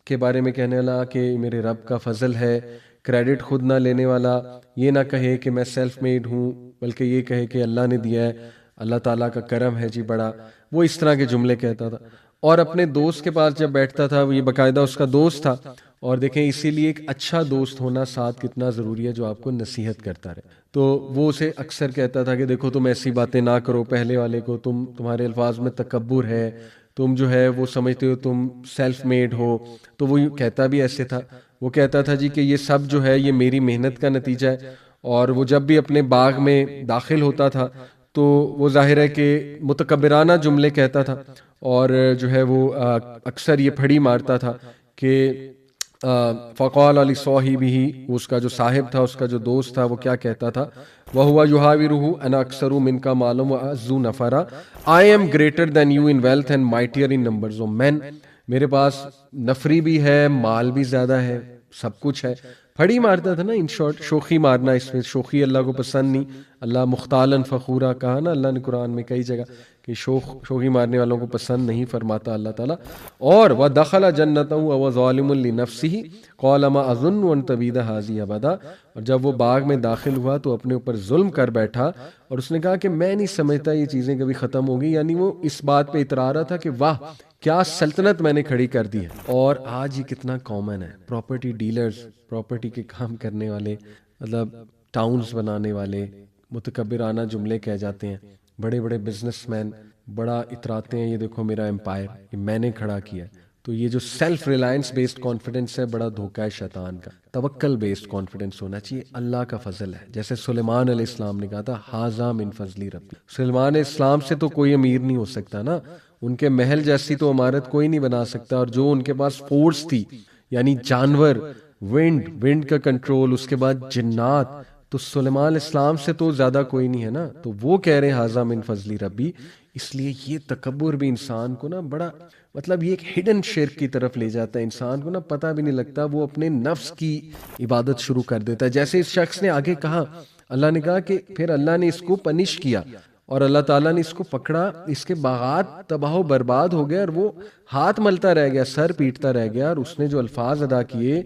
کے بارے میں کہنے والا کہ میرے رب کا فضل ہے، کریڈٹ خود نہ لینے والا، یہ نہ کہے کہ میں سیلف میڈ ہوں بلکہ یہ کہے کہ اللہ نے دیا ہے، اللہ تعالیٰ کا کرم ہے جی بڑا، وہ اس طرح کے جملے کہتا تھا۔ اور اپنے دوست کے پاس جب بیٹھتا تھا، وہ یہ باقاعدہ اس کا دوست تھا، اور دیکھیں اسی لیے ایک اچھا دوست ہونا ساتھ کتنا ضروری ہے جو آپ کو نصیحت کرتا رہے۔ تو وہ اسے اکثر کہتا تھا کہ دیکھو تم ایسی باتیں نہ کرو، پہلے والے کو تمہارے الفاظ میں تکبر ہے، تم جو ہے وہ سمجھتے ہو تم سیلف میڈ ہو۔ تو وہ کہتا بھی ایسے تھا، وہ کہتا تھا جی کہ یہ سب جو ہے یہ میری محنت کا نتیجہ ہے۔ اور وہ جب بھی اپنے باغ میں داخل ہوتا تھا تو وہ ظاہر ہے کہ متکبرانہ جملے کہتا تھا، اور جو ہے وہ اکثر یہ پھڑی مارتا تھا کہ فقال علی صاحبہ، اس کا جو صاحب تھا، اس کا جو دوست تھا، وہ کیا کہتا تھا؟ وَهُوَ يُحَاوِرُهُ أَنَا أَكْثَرُ مِنْكَ مَالًا وَأَعَزُّ نَفَرًا، I am greater than you in wealth and mightier in numbers of men، میرے پاس نفری بھی ہے، مال بھی زیادہ ہے، سب کچھ ہے۔ پھڑی مارتا تھا نا، ان شارٹ شوخی مارنا، اس میں شوخی اللہ کو پسند نہیں۔ اللہ مختالن فخورا کہا نا اللہ نے قرآن میں کئی جگہ کہ شوخی مارنے والوں کو پسند نہیں فرماتا اللہ تعالیٰ۔ اور وَدَخَلَ جَنَّتَهُ وَهُوَ ظَالِمٌ لِنَفْسِهِ قَالَ مَا أَظُنُّ أَن تَبِيدَ هَٰذِهِ أَبَدًا، اور جب وہ باغ میں داخل ہوا تو اپنے اوپر ظلم کر بیٹھا، اور اس نے کہا کہ میں نہیں سمجھتا یہ چیزیں کبھی ختم ہوگی، یعنی وہ اس بات پہ اترا رہا تھا کہ واہ کیا سلطنت میں نے کھڑی کر دی ہے۔ اور آج یہ کتنا کامن ہے، پراپرٹی ڈیلرز، پراپرٹی کے کام کرنے والے، مطلب ٹاؤنز بنانے والے، متکبرانہ جملے کہہ جاتے ہیں۔ بڑے بڑے بزنس مین بڑا اتراتے ہیں، یہ دیکھو میرا امپائر، یہ میں نے کھڑا کیا ہے۔ تو یہ جو سیلف ریلائنس بیسڈ کانفیڈنس ہے، بڑا دھوکہ ہے شیطان کا۔ توکل بیسڈ کانفیڈنس ہونا چاہیے، اللہ کا فضل ہے، جیسے سلیمان علیہ السلام نے کہا تھا ھذا من فضل ربی۔ سلیمان علیہ السلام سے تو کوئی امیر نہیں ہو سکتا نا، ان کے محل جیسی تو عمارت کوئی نہیں بنا سکتا، اور جو ان کے پاس فورس تھی، یعنی جانور، ونڈ کا کنٹرول، اس کے بعد جنات، تو سلیمان علیہ السلام سے تو زیادہ کوئی نہیں ہے نا۔ تو وہ کہہ رہے ہیں ھذا من فضل ربی۔ اس لیے یہ تکبر بھی انسان کو نا بڑا، مطلب یہ ایک ہڈن شرک کی طرف لے جاتا ہے، انسان کو نا پتہ بھی نہیں لگتا، وہ اپنے نفس کی عبادت شروع کر دیتا ہے۔ جیسے اس شخص نے آگے کہا، اللہ نے کہا کہ پھر اللہ نے اس کو پنش کیا، اور اللہ تعالیٰ نے اس کو پکڑا، اس کے باغات تباہ و برباد ہو گئے، اور وہ ہاتھ ملتا رہ گیا، سر پیٹتا رہ گیا، اور اس نے جو الفاظ ادا کیے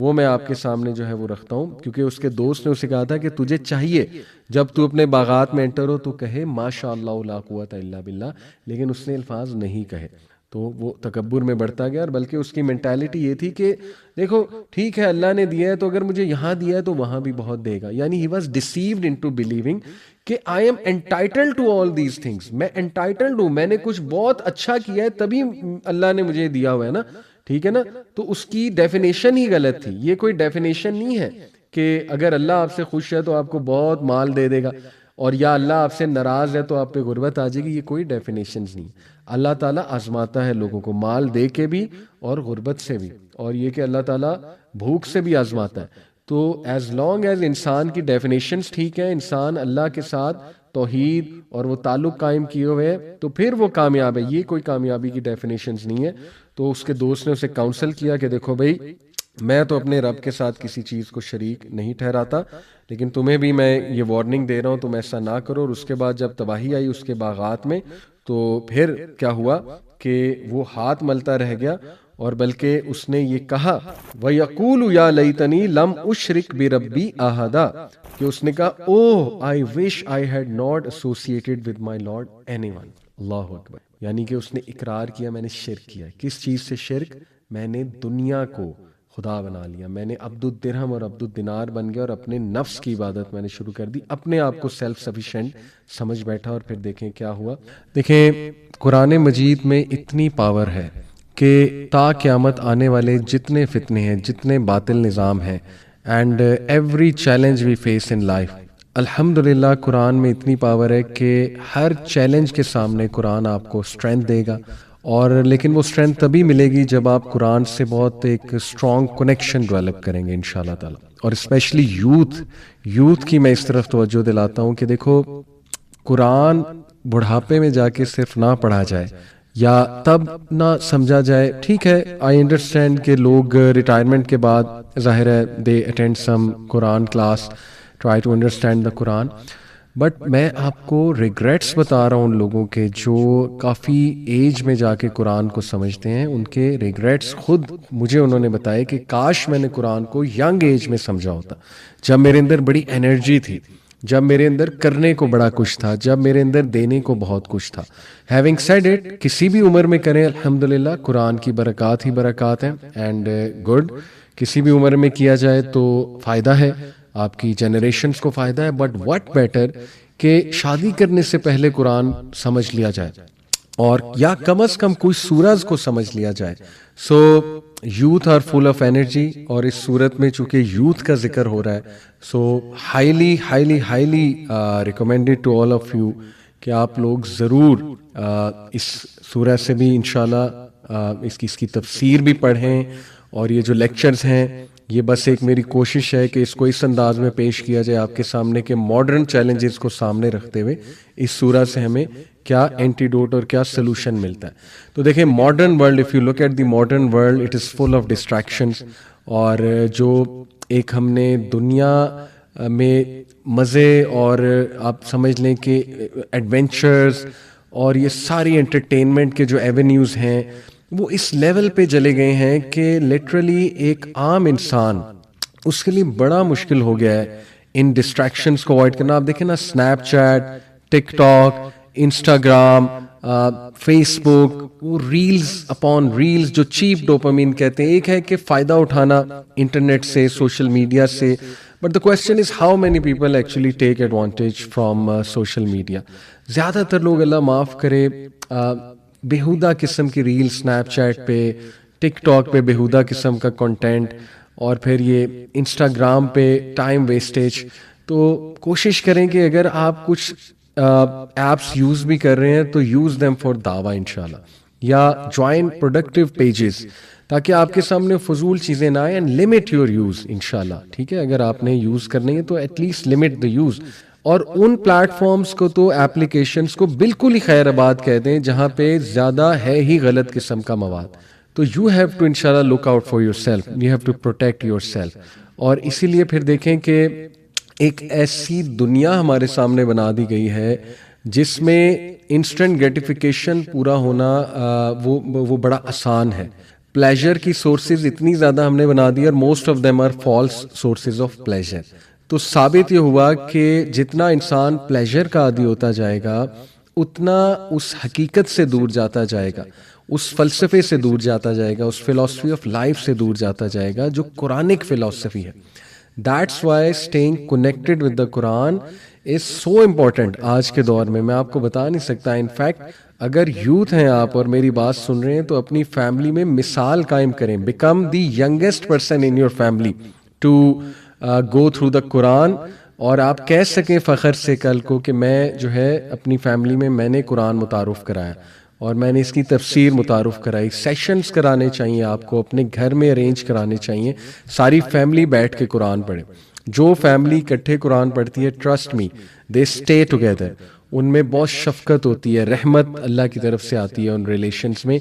وہ میں آپ کے سامنے جو ہے وہ رکھتا ہوں، کیونکہ اس کے دوست نے اسے کہا تھا کہ تجھے چاہیے جب تو اپنے باغات میں انٹر ہو تو کہے ماشاء اللہ لا قوت الا باللہ، لیکن اس نے الفاظ نہیں کہے، تو وہ تکبر میں بڑھتا گیا، اور بلکہ اس کی مینٹالٹی یہ تھی کہ دیکھو ٹھیک ہے اللہ نے دیا ہے تو اگر مجھے یہاں دیا ہے تو وہاں بھی بہت دے گا، یعنی he was deceived into believing کہ I am entitled to all these things, میں انٹائٹلڈ ہوں، میں نے کچھ بہت اچھا کیا ہے تبھی اللہ نے مجھے دیا ہوا ہے نا، ٹھیک ہے نا. تو اس کی ڈیفینیشن ہی غلط تھی. یہ کوئی ڈیفینیشن نہیں ہے کہ اگر اللہ آپ سے خوش ہے تو آپ کو بہت مال دے دے گا، اور یا اللہ آپ سے ناراض ہے تو آپ پہ غربت آ جائے گی. یہ کوئی ڈیفینیشنز نہیں. اللہ تعالیٰ آزماتا ہے لوگوں کو مال دے کے بھی اور غربت سے بھی، اور یہ کہ اللہ تعالیٰ بھوک سے بھی آزماتا ہے. تو ایز لانگ ایز انسان کی ڈیفینیشنز ٹھیک ہے، انسان اللہ کے ساتھ توحید اور وہ تعلق قائم کیے ہوئے تو پھر وہ کامیاب ہے. یہ کوئی کامیابی کی ڈیفینیشنز نہیں ہے. تو اس کے دوست نے اسے کاؤنسل کیا کہ دیکھو بھائی، میں تو اپنے رب کے ساتھ کسی چیز کو شریک نہیں ٹھہراتا، لیکن تمہیں بھی میں یہ وارننگ دے رہا ہوں تم ایسا نہ کرو. اور اس کے بعد جب تباہی آئی اس کے باغات میں تو پھر کیا ہوا کہ وہ ہاتھ ملتا رہ گیا، اور بلکہ اس نے یہ کہا وَيَقُولُ يَا لَيْتَنِي لَمْ أُشْرِكْ بِرَبِّي أَحَدًا، کہ اس نے کہا اوہ I wish I had not associated with my Lord anyone. اللہ اکبر. یعنی کہ اس نے اقرار کیا میں نے شرک کیا. کس چیز سے شرک؟ میں نے دنیا کو خدا بنا لیا، میں نے عبد الدرہم اور عبد الدینار بن گیا اور اپنے نفس کی عبادت میں نے شروع کر دی، اپنے آپ کو سیلف سفیشینٹ سمجھ بیٹھا. اور پھر دیکھیں کیا ہوا. دیکھیں قرآن مجید میں اتنی پاور ہے کہ تا قیامت آنے والے جتنے فتنے ہیں، جتنے باطل نظام ہیں، and every challenge we face in life, الحمدللہ قرآن میں اتنی پاور ہے کہ ہر چیلنج کے سامنے قرآن آپ کو اسٹرینتھ دے گا. اور لیکن وہ اسٹرینتھ تبھی ملے گی جب آپ قرآن سے بہت ایک اسٹرانگ کنیکشن ڈیولپ کریں گے انشاءاللہ تعالی. اور اسپیشلی یوتھ کی میں اس طرف توجہ دلاتا ہوں کہ دیکھو قرآن بڑھاپے میں جا کے صرف نہ پڑھا جائے یا تب نہ سمجھا جائے. ٹھیک ہے آئی انڈرسٹینڈ کہ لوگ ریٹائرمنٹ کے بعد ظاہر ہے they attend some Quran class, try to understand the Quran, but میں آپ کو ریگریٹس بتا رہا ہوں ان لوگوں کے جو کافی ایج میں جا کے قرآن کو سمجھتے ہیں. ان کے ریگریٹس خود مجھے انہوں نے بتائے کہ کاش میں نے قرآن کو ینگ ایج میں سمجھا ہوتا، جب میرے اندر بڑی انرجی تھی، جب میرے اندر کرنے کو بڑا کچھ تھا، جب میرے اندر دینے کو بہت کچھ تھا. ہیونگ سیڈ اٹ، کسی بھی عمر میں کریں الحمدللہ قرآن کی برکات ہی برکات ہیں. اینڈ گڈ، کسی بھی عمر میں کیا جائے تو فائدہ ہے، آپ کی جنریشنز کو فائدہ ہے. بٹ واٹ بیٹر کہ شادی کرنے سے پہلے قرآن سمجھ لیا جائے، اور یا کم از کم کوئی سورج کو سمجھ لیا جائے. So youth are full of energy, اور اس صورت میں چونکہ یوتھ کا ذکر ہو رہا ہے، so highly highly highly recommended to all of you کہ آپ لوگ ضرور اس سورہ سے بھی انشاءاللہ اس کی تفسیر بھی پڑھیں. اور یہ جو لیکچرز ہیں یہ بس ایک میری کوشش ہے کہ اس کو اس انداز میں پیش کیا جائے آپ کے سامنے کہ ماڈرن چیلنجز کو سامنے رکھتے ہوئے اس سورہ سے ہمیں کیا اینٹیڈوٹ اور کیا سلوشن ملتا ہے. تو دیکھیں modern world, if you look at the modern world, it is full of distractions. اور جو ایک ہم نے دنیا میں مزے اور آپ سمجھ لیں کہ ایڈونچرز اور یہ ساری انٹرٹینمنٹ کے جو ایونیوز ہیں وہ اس لیول پہ چلے گئے ہیں کہ لٹرلی ایک عام انسان اس کے لیے بڑا مشکل ہو گیا ہے ان ڈسٹریکشنز کو اوائڈ کرنا. آپ دیکھیں نا اسنیپ چیٹ، ٹک ٹاک، انسٹاگرام، فیس بک، وہ ریلز اپون ریلز جو چیپ ڈوپامین کہتے ہیں. ایک ہے کہ فائدہ اٹھانا انٹرنیٹ سے، سوشل میڈیا سے، but the question is how many people actually take advantage from social media. زیادہ تر لوگ اللہ معاف کرے بیہودہ قسم کی ریل سنیپ چیٹ پہ، ٹک ٹاک پہ بیہودہ قسم کا کنٹینٹ، اور پھر یہ انسٹاگرام پہ ٹائم ویسٹیج. تو کوشش کریں کہ اگر آپ کچھ ایپس یوز بھی کر رہے ہیں تو یوز دیم فار دعویٰ انشاءاللہ، یا جوائن پروڈکٹیو پیجز تاکہ آپ کے سامنے فضول چیزیں نہ آئیں. اینڈ لمٹ یور یوز انشاءاللہ. ٹھیک ہے اگر آپ نے یوز کرنی ہے تو at least limit the use. اور ان پلیٹ فارمز کو تو ایپلیکیشنز کو بالکل ہی خیر آباد کہہ دیں جہاں پہ زیادہ ہے ہی غلط قسم کا مواد. تو یو ہیو ٹو انشاءاللہ look out for yourself, you have to protect yourself. اور اسی لیے پھر دیکھیں کہ ایک ایسی دنیا ہمارے سامنے بنا دی گئی ہے جس میں انسٹنٹ گریٹیفیکیشن پورا ہونا وہ بڑا آسان ہے. پلیجر کی سورسز اتنی زیادہ ہم نے بنا دی اور most of them are false sources of pleasure. تو ثابت یہ ہوا کہ جتنا انسان پلیجر کا عادی ہوتا جائے گا اتنا اس حقیقت سے دور جاتا جائے گا, اس فلسفے سے دور جاتا جائے گا, اس فلسفی آف لائف سے دور جاتا جائے گا جو قرآنک فلسفی ہے. That's why staying connected with the Quran is so important آج کے دور میں آپ کو بتا نہیں سکتا. انفیکٹ اگر یوتھ ہیں آپ اور میری بات سن رہے ہیں تو اپنی فیملی میں مثال قائم کریں. Become the youngest person in your family to go through the Quran, اور آپ کہہ سکیں فخر سے کل کو کہ میں جو ہے اپنی فیملی میں نے قرآن متعارف کرایا اور میں نے اس کی تفسیر متعارف کرائی. سیشنز کرانے چاہیے آپ کو, اپنے گھر میں ارینج کرانے چاہیے, ساری فیملی بیٹھ کے قرآن پڑھے. جو فیملی اکٹھے قرآن پڑھتی ہے, trust me, they stay together. ان میں بہت شفقت ہوتی ہے, رحمت اللہ کی طرف سے آتی ہے ان ریلیشنز میں.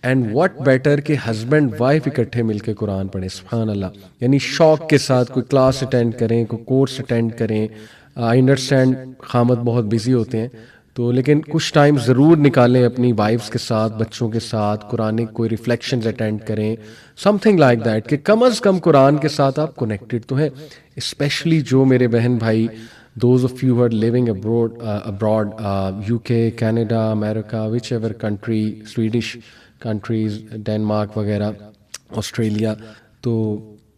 اینڈ واٹ بیٹر کہ ہسبینڈ وائف اکٹھے مل کے قرآن پڑھیں. سبحان اللہ, یعنی شوق کے ساتھ کوئی کلاس اٹینڈ کریں, کوئی کورس اٹینڈ کریں. آئی انڈرسٹینڈ خامد بہت بزی ہوتے ہیں تو لیکن کچھ ٹائم ضرور نکالیں اپنی وائفس کے ساتھ, بچوں کے ساتھ, قرآن کوئی ریفلیکشنز اٹینڈ کریں, سم تھنگ لائک دیٹ, کہ کم از کم قرآن کے ساتھ آپ کنیکٹڈ تو ہیں. اسپیشلی جو میرے بہن بھائی, those of you are living abroad, UK, Canada, امریکہ, whichever country, Swedish countries, Denmark وغیرہ, آسٹریلیا, تو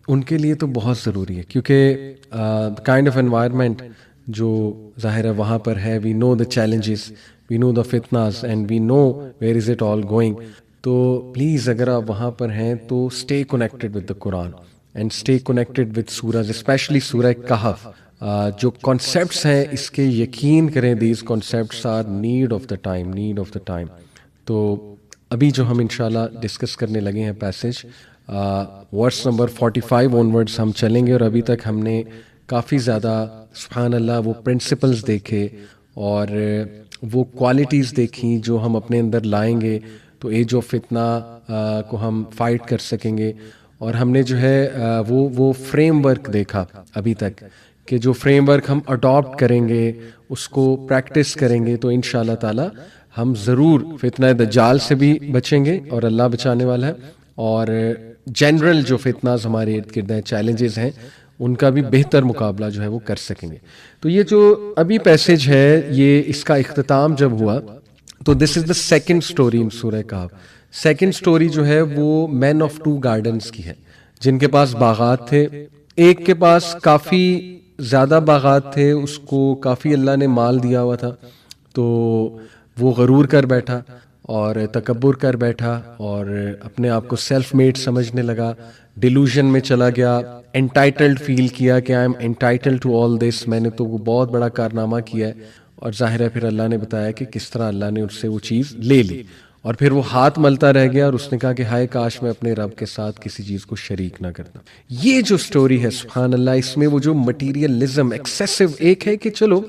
ان کے لیے تو بہت ضروری ہے کیونکہ کائنڈ آف انوائرمنٹ جو ظاہر ہے وہاں پر ہے. We know the challenges, we know the فتناز, and we know where is it all going. تو پلیز اگر آپ وہاں پر ہیں تو stay connected with the Quran and stay connected with سورج, اسپیشلی سورہ کہف. جو کانسیپٹس ہیں اس کے یقین کریں, these concepts are need of the time, need of the time. تو ابھی جو ہم انشاءاللہ ڈسکس کرنے لگے ہیں پیسج, ورس نمبر 45 آنورڈس ہم چلیں گے, اور ابھی تک ہم نے کافی زیادہ سبحان اللہ وہ پرنسپلز دیکھے اور وہ کوالٹیز دیکھیں جو ہم اپنے اندر لائیں گے تو ایج آف فتنہ کو ہم فائٹ کر سکیں گے. اور ہم نے جو ہے وہ فریم ورک دیکھا ابھی تک کہ جو فریم ورک ہم اڈاپٹ کریں گے, اس کو پریکٹس کریں گے, تو انشاءاللہ تعالی ہم ضرور فتنہ دجال سے بھی بچیں گے اور اللہ بچانے والا ہے, اور جنرل جو فتناز ہمارے ارد گرد ہیں, چیلنجز ہیں, ان کا بھی بہتر مقابلہ جو ہے وہ کر سکیں گے. تو یہ جو ابھی پیسج ہے, یہ اس کا اختتام جب ہوا تو دس از دا سیکنڈ اسٹوری ان سورہ کہف. سیکنڈ اسٹوری جو ہے وہ مین آف ٹو گارڈنز کی ہے, جن کے پاس باغات تھے. ایک کے پاس کافی زیادہ باغات تھے, اس کو کافی اللہ نے مال دیا ہوا تھا, تو وہ غرور کر بیٹھا اور تکبر کر بیٹھا اور اپنے آپ کو سیلف میڈ سمجھنے لگا, ڈیلوژن میں چلا گیا, انٹائٹلڈ فیل کیا کہ I am entitled to all this, میں نے تو وہ بہت بڑا کارنامہ کیا ہے. اور ظاہر ہے پھر اللہ نے بتایا کہ کس طرح اللہ نے اس سے وہ چیز لے لی, اور پھر وہ ہاتھ ملتا رہ گیا اور اس نے کہا کہ ہائے کاش میں اپنے رب کے ساتھ کسی چیز کو شریک نہ کرتا. یہ جو سٹوری ہے سبحان اللہ, اس میں وہ جو مٹیریلزم ایکسیسو, ایک ہے کہ چلو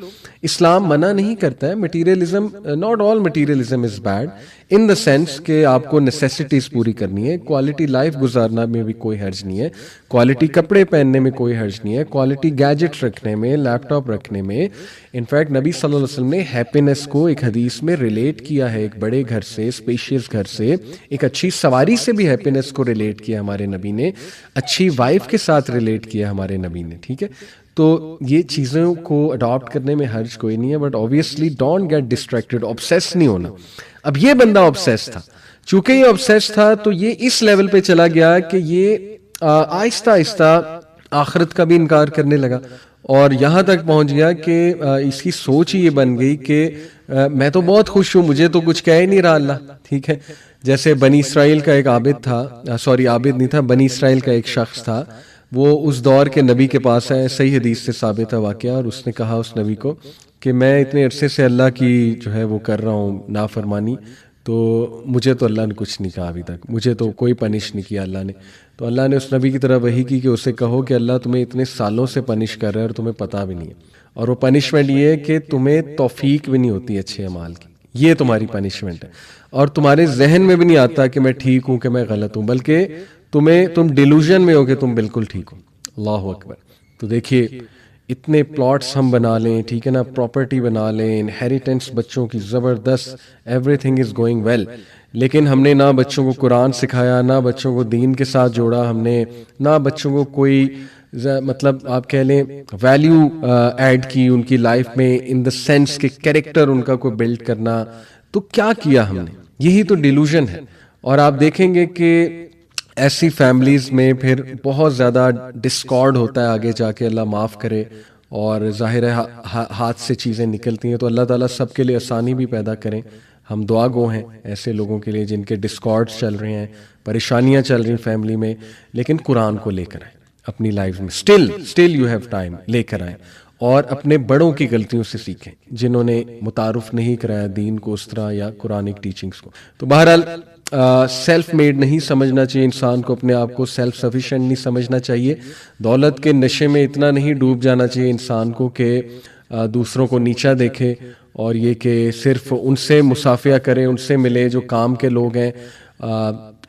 اسلام منع نہیں کرتا ہے materialism, not all materialism is bad in the sense کہ آپ کو نیسیسٹیز پوری کرنی ہے, کوالٹی لائف گزارنا میں بھی کوئی حرج نہیں ہے, کوالٹی کپڑے پہننے میں کوئی حرج نہیں ہے, کوالٹی گیجٹ رکھنے میں, لیپ ٹاپ رکھنے میں. انفیکٹ نبی صلی اللہ علیہ وسلم نے ہیپینس کو ایک حدیث میں ریلیٹ کیا ہے, ایک بڑے گھر سے, اسپیشیس گھر سے, ایک اچھی سواری سے بھی ہیپینس کو ریلیٹ کیا ہمارے نبی نے, اچھی وائف کے ساتھ ریلیٹ کیا ہمارے نبی نے. ٹھیک ہے, تو یہ چیزوں کو اڈاپٹ کرنے میں حرج کوئی نہیں ہے, but obviously don't get distracted, obsess نہیں ہونا. اب یہ بندہ obsess تھا, چونکہ یہ obsess تھا تو یہ اس لیول پہ چلا گیا کہ یہ آہستہ آہستہ آخرت کا بھی انکار کرنے لگا, اور یہاں تک پہنچ گیا کہ اس کی سوچ ہی یہ بن گئی کہ میں تو بہت خوش ہوں, مجھے تو کچھ کہہ ہی نہیں رہا اللہ. ٹھیک ہے, جیسے بنی اسرائیل کا ایک عابد تھا, عابد نہیں تھا, بنی اسرائیل کا ایک شخص تھا, وہ اس دور کے نبی کے پاس ہے, صحیح حدیث سے ثابت ہے واقعہ, اور اس نے کہا اس نبی کو کہ میں اتنے عرصے سے اللہ کی جو ہے وہ کر رہا ہوں نافرمانی, تو مجھے تو اللہ نے کچھ نہیں کہا ابھی تک, مجھے تو کوئی پنش نہیں کیا اللہ نے. تو اللہ نے اس نبی کی طرح وحی کی کہ اسے کہو کہ اللہ تمہیں اتنے سالوں سے پنش کر رہا ہے اور تمہیں پتہ بھی نہیں ہے, اور وہ پنشمنٹ یہ ہے کہ تمہیں توفیق بھی نہیں ہوتی اچھے اعمال کی, یہ تمہاری پنشمنٹ ہے, اور تمہارے ذہن میں بھی نہیں آتا کہ میں ٹھیک ہوں کہ میں غلط ہوں, بلکہ تم ڈیلوژن میں ہو کہ تم بالکل ٹھیک ہو. اللہ اکبر. تو دیکھیے اتنے پلاٹس ہم بنا لیں, ٹھیک ہے نا, پراپرٹی بنا لیں, انہیریٹنس بچوں کی زبردست, everything is going well, لیکن ہم نے نہ بچوں کو قرآن سکھایا، نہ بچوں کو دین کے ساتھ جوڑا، ہم نے نہ بچوں کو کوئی مطلب آپ کہہ لیں ویلیو ایڈ کی ان کی لائف میں، ان دا سینس کہ کیریکٹر ان کا کوئی بلڈ کرنا. تو کیا کیا ہم نے؟ یہی تو ڈیلوژن ہے. اور آپ دیکھیں گے کہ ایسی فیملیز میں پھر بہت زیادہ ڈسکارڈ ہوتا ہے آگے جا کے، اللہ معاف کرے، اور ظاہر ہے ہاتھ سے چیزیں نکلتی ہیں. تو اللہ تعالیٰ سب کے لیے آسانی بھی پیدا کریں. ہم دعا گو ہیں ایسے لوگوں کے لیے جن کے ڈسکارڈز چل رہے ہیں، پریشانیاں چل رہی ہیں فیملی میں، لیکن قرآن کو لے کر آئیں اپنی لائف میں. اسٹل یو ہیو ٹائم، لے کر آئیں اور اپنے بڑوں کی غلطیوں سے سیکھیں جنہوں نے متعارف نہیں کرایا دین کو اس طرح یا قرآنک ٹیچنگز کو. تو بہرحال سیلف میڈ نہیں سمجھنا چاہیے انسان کو، اپنے آپ کو سیلف سفیشینٹ نہیں سمجھنا چاہیے. دولت کے نشے میں اتنا نہیں ڈوب جانا چاہیے انسان کو کہ دوسروں کو نیچا دیکھے اور یہ کہ صرف ان سے مصافحہ کرے، ان سے ملے جو کام کے لوگ ہیں.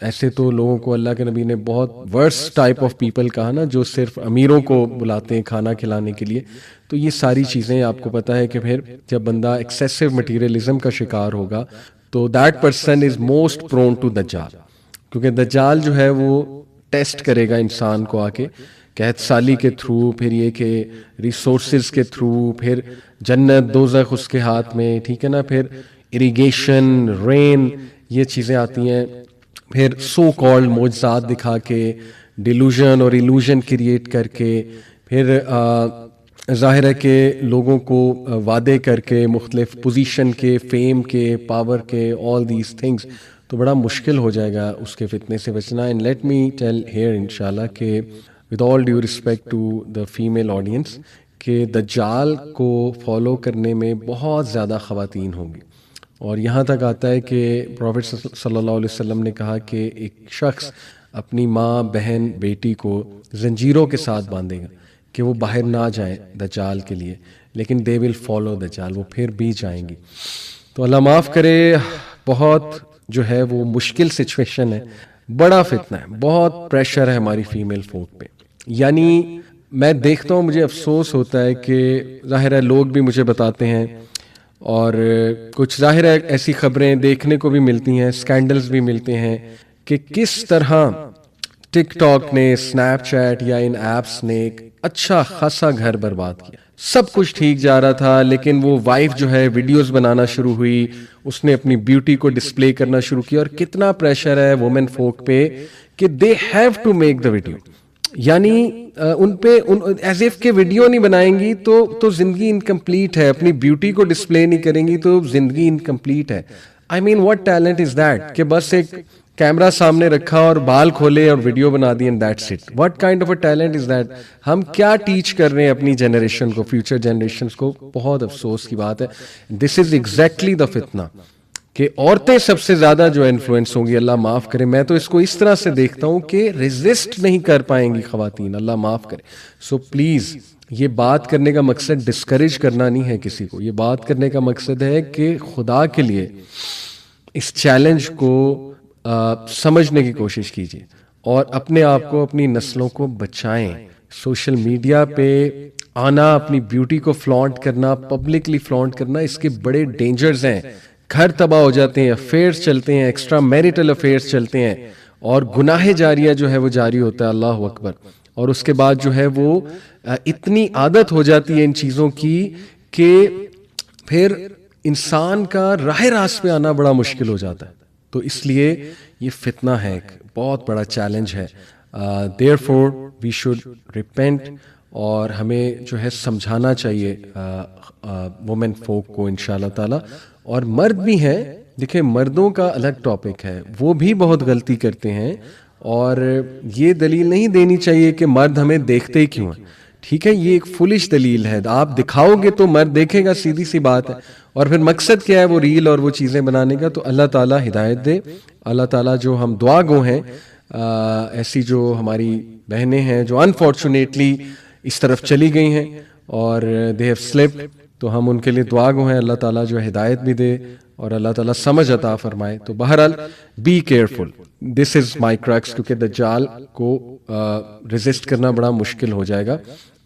ایسے تو لوگوں کو اللہ کے نبی نے بہت ورس ٹائپ آف پیپل کہا نا، جو صرف امیروں کو بلاتے ہیں کھانا کھلانے کے لیے. تو یہ ساری چیزیں آپ کو پتہ ہے کہ پھر جب بندہ ایکسیسو مٹیریلزم کا شکار ہوگا تو that person is most prone to دجال، کیونکہ دجال جو ہے وہ ٹیسٹ کرے گا انسان کو آ کے قحط سالی کے تھرو، پھر یہ کہ ریسورسز کے تھرو، پھر جنت دوزخ اس کے ہاتھ میں، ٹھیک ہے نا، پھر اریگیشن، رین، یہ چیزیں آتی ہیں، پھر سو کالڈ معجزات دکھا کے، ڈیلوژن اور ایلوژن کریٹ کر کے، پھر ظاہر ہے کہ لوگوں کو وعدے کر کے مختلف پوزیشن کے، فیم کے، پاور کے، آل دیز تھنگس. تو بڑا مشکل ہو جائے گا اس کے فتنے سے بچنا. And let me tell here انشاءاللہ کہ with all due respect to the female audience کہ دجال کو فالو کرنے میں بہت زیادہ خواتین ہوں گی. اور یہاں تک آتا ہے کہ پروفٹ صلی اللہ علیہ وسلم نے کہا کہ ایک شخص اپنی ماں، بہن، بیٹی کو زنجیروں کے ساتھ باندھے گا کہ وہ باہر نہ جائیں دجال کے لیے، لیکن دے ول فالو دجال، وہ پھر بھی جائیں گی. تو اللہ معاف کرے، بہت جو ہے وہ مشکل سچویشن ہے، بڑا فتنہ ہے، بہت پریشر ہے ہماری فیمیل فوک پہ. یعنی میں دیکھتا ہوں، مجھے افسوس ہوتا ہے کہ ظاہر ہے لوگ بھی مجھے بتاتے ہیں، اور کچھ ظاہر ہے ایسی خبریں دیکھنے کو بھی ملتی ہیں، سکینڈلز بھی ملتے ہیں کہ کس طرح ٹک ٹاک نے، سنیپ چیٹ یا ان ایپس نے ایک اچھا خاصا گھر برباد کیا. سب کچھ ٹھیک جا رہا تھا، لیکن وہ وائف جو ہے ویڈیوز بنانا شروع ہوئی، اس نے اپنی بیوٹی کو ڈسپلے کرنا شروع کیا، اور کتنا پریشر ہے وومن فوک پہ کہ they have to make the video. یعنی ان پہ ایز ایف کہ ویڈیو نہیں بنائیں گی تو زندگی انکمپلیٹ ہے، اپنی بیوٹی کو ڈسپلے نہیں کریں گی تو زندگی انکمپلیٹ ہے. آئی مین واٹ ٹیلنٹ از دیٹ کہ بس ایک کیمرہ سامنے رکھا اور بال کھولے اور ویڈیو بنا the end that's it. What kind of a talent is that? ہم کیا ٹیچ کر رہے ہیں اپنی جنریشن کو، فیوچر جنریشنز کو؟ بہت افسوس کی بات ہے. دس از ایگزیکٹلی دا فتنہ کہ عورتیں سب سے زیادہ جو انفلوئنس ہوں گی. اللہ معاف کرے، میں تو اس کو اس طرح سے دیکھتا ہوں کہ ریزسٹ نہیں کر پائیں گی خواتین، اللہ معاف کرے. سو پلیز، یہ بات کرنے کا مقصد ڈسکریج کرنا نہیں ہے کسی کو، یہ بات کرنے کا مقصد ہے کہ خدا کے لیے اس چیلنج کو سمجھنے کی کوشش کیجیے اور اپنے آپ کو، اپنی نسلوں کو بچائیں. سوشل میڈیا پہ آنا، اپنی بیوٹی کو فلانٹ کرنا، پبلکلی فلانٹ کرنا، اس کے بڑے ڈینجرز ہیں. گھر تباہ ہو جاتے ہیں، افیئرز چلتے ہیں، ایکسٹرا میریٹل افیئرز چلتے ہیں، اور گناہ جاریہ جو ہے وہ جاری ہوتا ہے. اللہ اکبر. اور اس کے بعد جو ہے وہ اتنی عادت ہو جاتی ہے ان چیزوں کی کہ پھر انسان کا راہ راست پہ آنا بڑا مشکل ہو جاتا ہے. تو اس لیے یہ فتنہ ہے، ایک بہت بڑا چیلنج ہے. therefore we should repent، اور ہمیں جو ہے سمجھانا چاہیے وومن فوک کو انشاءاللہ تعالی. اور مرد بھی ہیں، دیکھیں مردوں کا الگ ٹاپک ہے، وہ بھی بہت غلطی کرتے ہیں، اور یہ دلیل نہیں دینی چاہیے کہ مرد ہمیں دیکھتے ہی کیوں ہیں. ٹھیک ہے، یہ ایک فولش دلیل ہے. آپ دکھاؤ گے تو مرد دیکھے گا، سیدھی سی بات ہے. اور پھر مقصد کیا ہے وہ ریل اور وہ چیزیں بنانے کا؟ تو اللہ تعالیٰ ہدایت دے. اللہ تعالیٰ جو ہم دعا گو ہیں، ایسی جو ہماری بہنیں ہیں جو انفارچونیٹلی اس طرف چلی گئی ہیں اور دے ہیو سلپڈ، تو ہم ان کے لیے دعا گو ہیں. اللہ تعالیٰ جو ہدایت بھی دے اور اللہ تعالیٰ سمجھ عطا فرمائے. تو بہرحال be careful, this is my crux, کیونکہ دجال کو ریزسٹ کرنا بڑا مشکل ہو جائے گا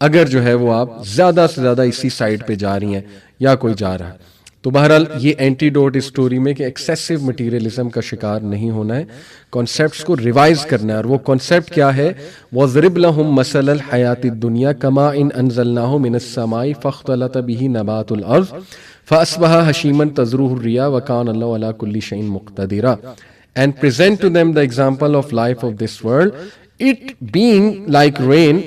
اگر جو ہے وہ آپ زیادہ سے زیادہ اسی سائڈ پہ جا رہی ہیں یا کوئی جا رہا ہے. تو بہرحال یہ اینٹی ڈوٹ اس اسٹوری میں کہ ایکسیسو مٹیریلزم کا شکار نہیں ہونا ہے، کانسیپٹس کو ریوائز کرنا ہے. اور وہ کانسیپٹ کیا ہے؟ وَاضْرِبْ لَهُم مَثَلَ الْحَيَاةِ الدُّنْيَا كَمَاءٍ أَنزَلْنَاهُ مِنَ السَّمَاءِ فَاخْتَلَطَ بِهِ نَبَاتُ الْأَرْضِ فَأَصْبَحَ هَشِيمًا تَذْرُوهُ الرِّيَاحُ وَكَانَ اللَّهُ عَلَى كُلِّ شَيْءٍ مُقْتَدِرًا. And present to them the example of life of this world, it being like rain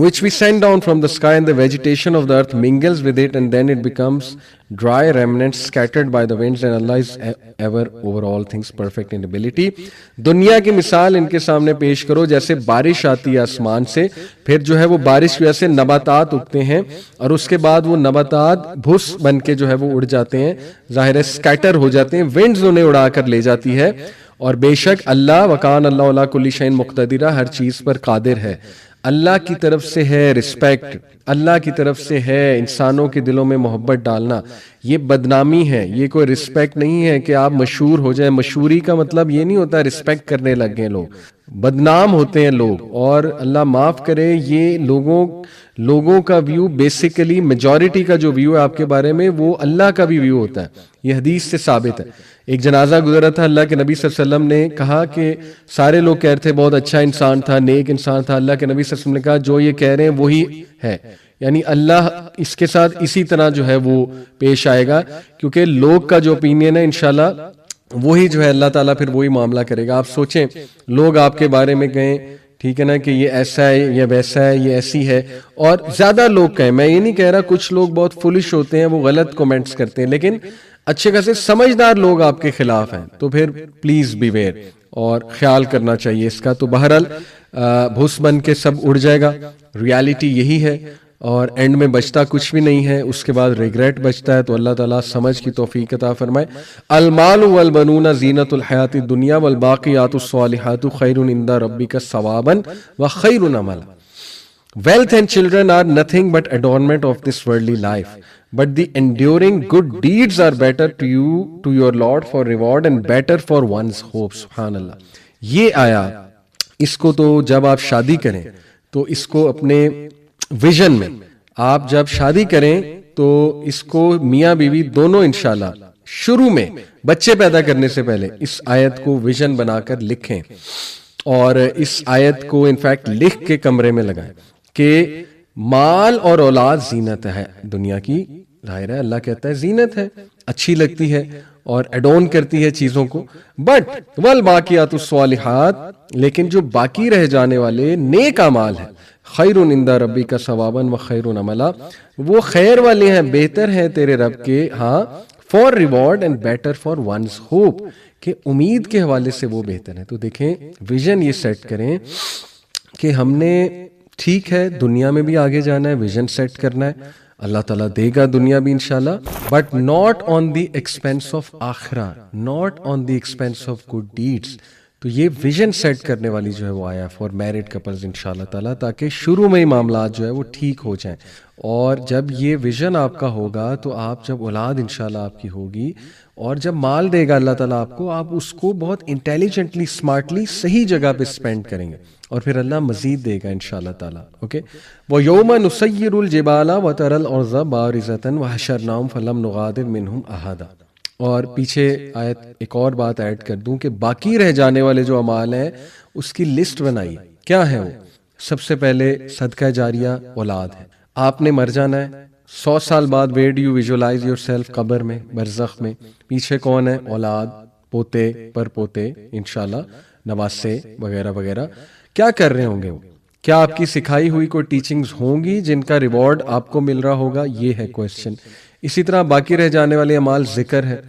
which we send down from the sky, and the vegetation of the earth mingles with it, and then it becomes dry remnants scattered by the winds, and Allah is ever over all things perfect in ability. دنیا کی مثال ان کے سامنے پیش کرو جیسے بارش آتی ہے آسمان سے، پھر جو ہے وہ بارش کی وجہ سے نباتات اگتے ہیں، اور اس کے بعد وہ نباتات بھس بن کے جو ہے وہ اڑ جاتے ہیں، ظاہر ہے اسکیٹر ہو جاتے ہیں، ونڈز انہیں اڑا کر لے جاتی ہے. اور بے شک اللہ وکان اللہ علی کل شیء مقتدرا، ہر چیز پر قادر ہے. اللہ کی طرف سے ہے رسپیکٹ، اللہ کی طرف سے ہے انسانوں کے دلوں میں محبت ڈالنا. یہ بدنامی ہے، یہ کوئی رسپیکٹ نہیں ہے کہ آپ مشہور ہو جائیں. مشہوری کا مطلب یہ نہیں ہوتا رسپیکٹ کرنے لگ گئے لوگ، بدنام ہوتے ہیں لوگ. اور اللہ معاف کرے، یہ لوگوں کا ویو بیسیکلی میجورٹی کا جو ویو ہے آپ کے بارے میں وہ اللہ کا بھی ویو ہوتا ہے. یہ حدیث سے ثابت ہے. ایک جنازہ گزرا تھا، اللہ کے نبی صلی اللہ علیہ وسلم نے کہا کہ سارے لوگ کہہ رہے تھے بہت اچھا انسان تھا، نیک انسان تھا. اللہ کے نبی صلی اللہ علیہ وسلم نے کہا جو یہ کہہ رہے ہیں وہی ہے، یعنی اللہ اس کے ساتھ اسی طرح جو ہے وہ پیش آئے گا، کیونکہ لوگ کا جو اوپینین ہے انشاءاللہ وہی جو ہے اللہ تعالیٰ پھر وہی معاملہ کرے گا. آپ سوچیں لوگ آپ کے بارے میں کہیں ٹھیک ہے نا کہ یہ ایسا ہے، یہ ویسا ہے، یہ ایسی ہے، اور زیادہ لوگ کہیں، میں یہ نہیں کہہ رہا کچھ لوگ بہت فولش ہوتے ہیں، وہ غلط کومنٹس کرتے ہیں، لیکن اچھے خاصے سمجھدار لوگ آپ کے خلاف ہیں، تو پھر پلیز بی ویئر اور خیال کرنا چاہیے اس کا. تو بہرحال بھوس بن کے سب اڑ جائے گا، ریالٹی یہی ہے، اور اینڈ میں بچتا کچھ بھی نہیں ہے، اس کے بعد ریگریٹ بچتا ہے. تو اللہ تعالیٰ سمجھ کی توفیق عطا فرمائے. المال والبنون زینت الحیات الدنیا والباقیات الصالحات خیر عند ربک ثوابا وخیر عملا. Wealth and children are nothing but adornment of this worldly life, but the enduring good deeds are better to you, to your Lord, for reward and better for one's hope. سبحان اللہ. یہ آیا اس کو تو جب آپ شادی کریں تو اس کو اپنے ویژن میں، آپ جب شادی کریں تو اس کو میاں بیوی دونوں انشاءاللہ شروع میں بچے پیدا کرنے سے پہلے اس آیت کو ویژن بنا کر لکھیں، اور اس آیت کو انفیکٹ لکھ کے کمرے میں لگائیں کہ مال اور اولاد زینت ہے دنیا کی. ظاہر ہے اللہ کہتا ہے زینت ہے، اچھی لگتی ہے اور ایڈون کرتی ہے چیزوں کو، بٹ والباقیات الصالحات، لیکن جو باقی رہ جانے والے نیک اعمال ہیں، خیر عند ربک ثوابا وخیر عملا، وہ خیر والے ہیں، بہتر ہیں تیرے رب کے ہاں، for reward and better for one's hope, کہ امید کے حوالے سے وہ بہتر ہے. تو دیکھیں ویژن یہ سیٹ کریں کہ ہم نے ٹھیک ہے دنیا میں بھی آگے جانا ہے، ویژن سیٹ کرنا ہے، اللہ تعالیٰ دے گا دنیا بھی انشاءاللہ، but not on the expense of آخرہ، not on the expense of good deeds. تو یہ ویژن سیٹ کرنے والی جو ہے وہ آیا فار میرڈ کپلز انشاءاللہ تعالیٰ، تاکہ شروع میں ہی معاملات جو ہے وہ ٹھیک ہو جائیں. اور جب یہ ویژن آپ کا ہوگا تو آپ جب اولاد انشاءاللہ آپ کی ہوگی اور جب مال دے گا اللہ تعالیٰ آپ کو، آپ اس کو بہت انٹیلیجنٹلی اسمارٹلی صحیح جگہ پہ اسپینڈ کریں گے، اور پھر اللہ مزید دے گا انشاءاللہ تعالیٰ. اوکے. وَيَوْمَ نُسَيِّرُ الْجِبَالَ وَتَرَى الْأَرْضَ بَارِزَةً وَحَشَرْنَاهُمْ فَلَمْ نُغَادِرْ مِنْهُمْ أَحَدًا. اور پیچھے آیت ایک اور بات ایڈ کر دوں کہ باقی رہ جانے والے جو اعمال ہیں اس کی لسٹ بنائی. کیا ہے وہ؟ سب سے پہلے صدقہ جاریہ اولاد ہے. آپ نے مر جانا ہے، 100 سال بعد where do you visualise your self? قبر میں، برزخ میں. پیچھے کون ہے؟ اولاد، پوتے پر پوتے انشاءاللہ، نواسے وغیرہ وغیرہ. کیا کر رہے ہوں گے وہ؟ کیا آپ کی سکھائی ہوئی کوئی ٹیچنگز ہوں گی جن کا ریوارڈ آپ کو مل رہا ہوگا؟ یہ ہے کویسچن. اسی طرح باقی رہ جانے والے اعمال ذکر ہے.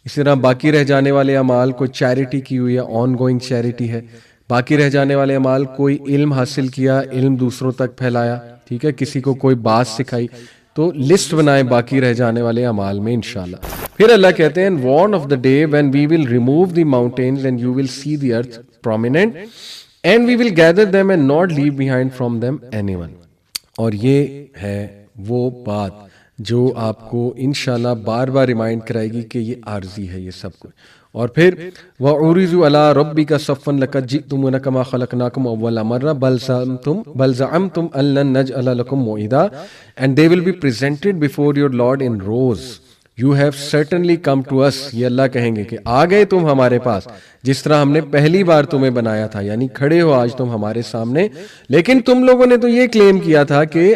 اسی طرح باقی رہ جانے والے اعمال کوئی چیریٹی کی ہوئی ہے، آن گوئنگ چیریٹی ہے. باقی رہ جانے والے اعمال کوئی علم حاصل کیا، علم دوسروں تک پھیلایا، ٹھیک ہے، کسی کو کوئی بات سکھائی. تو لسٹ بنائیں باقی رہ جانے والے اعمال میں انشاءاللہ. پھر اللہ کہتے ہیں warn of the day when we will remove the mountains and you will see the earth prominent and we will gather them and not leave behind from them anyone. اور یہ ہے وہ بات جو آپ کو انشاءاللہ بار بار ریمائنڈ کرائے گی کہ یہ عارضی ہے یہ سب کچھ. اور پھر وَعُرِضُوا عَلَىٰ رَبِّكَ صَفًّا لَقَدْ جِئْتُمُونَا كَمَا خَلَقْنَاكُمْ أَوَّلَ مَرَّةٍ بَلْ زَعَمْتُمْ أَن لَّن نَّجْعَلَ لَكُم مَّوْعِدًا, and they will be presented before your Lord in rows You have certainly come to us. یہ اللہ کہیں گے کہ آ گئے تم ہمارے پاس جس طرح ہم نے پہلی بار تمہیں بنایا تھا، یعنی کھڑے ہو آج تم ہمارے سامنے. لیکن تم لوگوں نے تو یہ کلیم کیا تھا کہ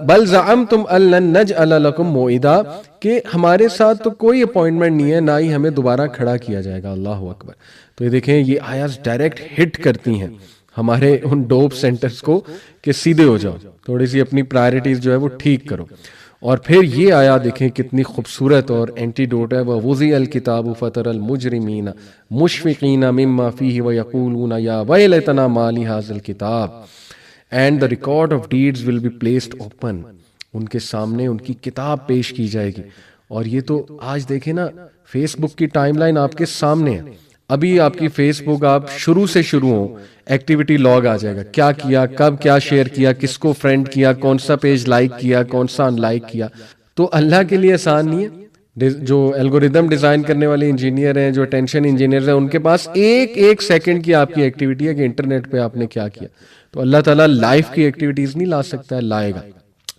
بل زعمتم ان لن نجعل لکم موعدا، کہ ہمارے ساتھ تو کوئی اپوائنٹمنٹ نہیں ہے، نہ ہی ہمیں دوبارہ کھڑا کیا جائے گا. اللہ اکبر. تو یہ دیکھیں یہ آیات ڈائریکٹ ہٹ کرتی ہیں ہمارے ان ڈوپ سینٹرز کو کہ سیدھے ہو جاؤ، تھوڑی سی اپنی پرائرٹیز جو ہے وہ ٹھیک کرو. اور پھر یہ آیات دیکھیں کتنی خوبصورت اور اینٹیڈوٹ ہے. وَوُضِعَ الْكِتَابُ فَتَرَى الْمُجْرِمِينَ مُشْفِقِينَ مِمَّا فِيهِ وَيَقُولُونَ يَا وَيْلَتَنَا مَا لِهَٰذَا الْكِتَابِ and the record of deeds will be placed open. ان کے سامنے ان کی کتاب پیش کی جائے گی. اور یہ تو آج دیکھیں نا، فیس بک کی ٹائم لائن آپ کے سامنے ہے. ابھی آپ کی فیس بک آپ شروع سے شروع ہو، ایکٹیویٹی لاگ آ جائے گا، کیا کیا، کب کیا شیئر کیا، کس کو فرینڈ کیا، کون سا پیج لائک کیا، کون سا ان لائک کیا. تو اللہ کے لیے آسان نہیں ہے. جو الگوریدم ڈیزائن کرنے والے انجینئر ہیں، جو اٹینشن انجینئرز ہیں، ان کے پاس ایک سیکنڈ کی آپ کی ایکٹیویٹی ہے کہ انٹرنیٹ پہ آپ نے کیا کیا. تو اللہ تعالیٰ لائف کی ایکٹیویٹیز نہیں لا سکتا ہے، لائے گا.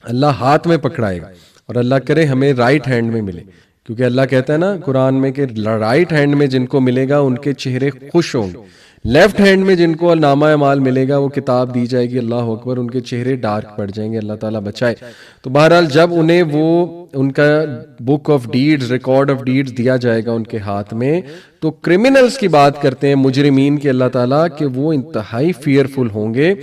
اللہ ہاتھ میں پکڑائے گا. اور اللہ کرے ہمیں رائٹ ہینڈ میں ملے، کیونکہ اللہ کہتا ہے نا قرآن میں کہ رائٹ ہینڈ میں جن کو ملے گا ان کے چہرے خوش ہوں گے. لیفٹ ہینڈ میں جن کو نامہ اعمال ملے گا، وہ کتاب دی جائے گی، اللہ اکبر، ان کے چہرے ڈارک پڑ جائیں گے. اللہ تعالیٰ بچائے. تو بہرحال جب انہیں وہ ان کا book of deeds, record of deeds دیا جائے گا ان کے ہاتھ میں، تو کرمنلز کی بات کرتے ہیں، مجرمین کی، اللہ تعالیٰ کہ وہ انتہائی فیئرفل ہوں گے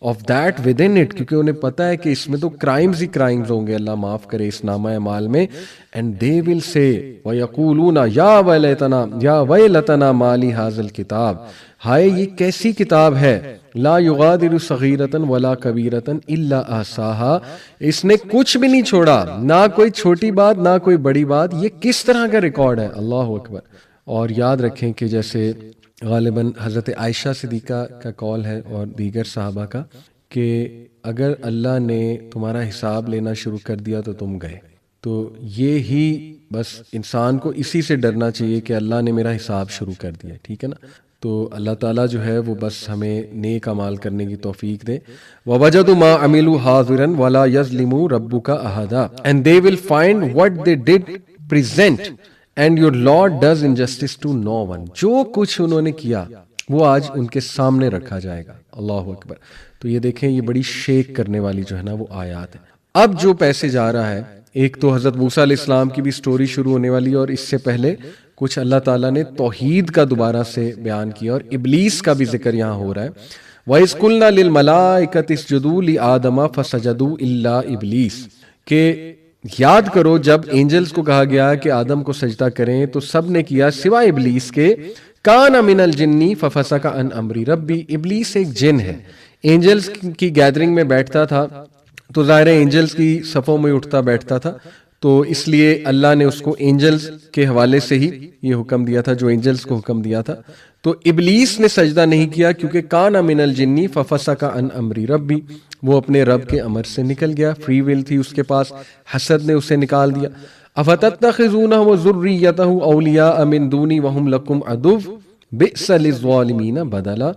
of that with in it, کیونکہ انہیں پتا ہے کہ اس میں تو کرائمز ہی کرائمز ہوں گے. اللہ معاف کرے اس نامہ اعمال میں. اینڈ دے ول سے وَيَقُولُونَ يَا وَيْلَتَنَا يَا وَيْلَتَنَا مَا لِي هَٰذَا الْكِتَابِ، ہائے یہ کیسی کتاب ہے، لا یغادر صغیرۃ ولا کبیرۃ الا احصاها، اس نے کچھ بھی نہیں چھوڑا، نہ کوئی چھوٹی بات نہ کوئی بڑی بات. یہ کس طرح کا ریکارڈ ہے، اللہ اکبر. اور یاد رکھیں کہ جیسے غالباً حضرت عائشہ صدیقہ کا قول ہے اور دیگر صحابہ کا کہ اگر اللہ نے تمہارا حساب لینا شروع کر دیا تو تم گئے. تو یہ ہی بس انسان کو اسی سے ڈرنا چاہیے کہ اللہ نے میرا حساب شروع کر دیا، ٹھیک ہے نا. تو اللہ تعالیٰ جو ہے وہ بس ہمیں نیک اعمال کرنے کی توفیق دے. وَوَجَدُوا مَا عَمِلُوا حَاضِرًا وَلَا يَظْلِمُ رَبُّكَ أَحَدًا and they will find what they did present and your Lord does injustice to no one. جو کچھ انہوں نے کیا وہ آج ان کے سامنے رکھا جائے گا. اللہ اکبر. تو یہ دیکھیں یہ بڑی شیک کرنے والی جو ہے نا وہ آیات ہے. اب جو پیسے جا رہا ہے، ایک تو حضرت موسیٰ علیہ السلام کی بھی سٹوری شروع ہونے والی ہے، اور اس سے پہلے کچھ اللہ تعالیٰ نے توحید کا دوبارہ سے بیان کیا، اور ابلیس کا بھی ذکر یہاں ہو رہا ہے. وَإِذْ قُلْنَا لِلْمَلَائِكَةِ اسْجُدُوا لِآدَمَ فَسَجَدُوا إِلَّا إِبْلِيسَ، کہ یاد کرو جب اینجلز کو کہا گیا کہ آدم کو سجدہ کریں تو سب نے کیا سوائے ابلیس کے. کان من الجن ففسق عن امر ربی، ابلیس ایک جن ہے، اینجلز کی گیدرنگ میں بیٹھتا تھا، تو ظاہر ہے اینجلز کی صفوں میں اٹھتا بیٹھتا تھا، تو اس لیے اللہ نے اس کو اینجلز کے حوالے سے ہی یہ حکم دیا تھا جو اینجلز کو حکم دیا تھا. تو ابلیس نے سجدہ نہیں کیا کیونکہ کان من الجن ففسق عن امر ربی، وہ اپنے رب کے امر سے نکل گیا، فری ول تھی اس کے پاس، حسد نے اسے نکال دیا. افتتخذونہ وذریتہ اولیاء من دونی وہم لکم عدو بئس للظالمین بدلا،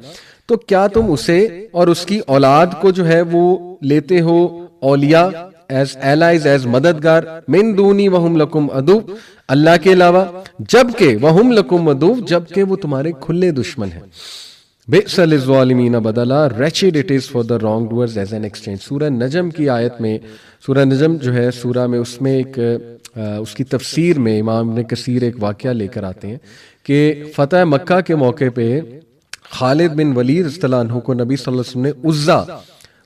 تو کیا تم اسے اور اس کی اولاد کو جو ہے وہ لیتے ہو اولیاء، ایز ایلائز، ایز مددگار، من دونی وہم لکم عدو، اللہ کے علاوہ، جبکہ وہم لکم عدو، جبکہ وہ تمہارے کھلے دشمن ہیں. بئس للظالمین بدلا، wretched it is for the wrongdoers as an exchange. سورہ نجم کی آیت میں، سورہ نجم جو ہے سورہ میں، اس میں ایک اس کی تفسیر میں امام ابن کثیر ایک واقعہ لے کر آتے ہیں کہ فتح مکہ کے موقع پہ خالد بن ولید رضی اللہ عنہ کو نبی صلی اللہ علیہ وسلم نے عزا،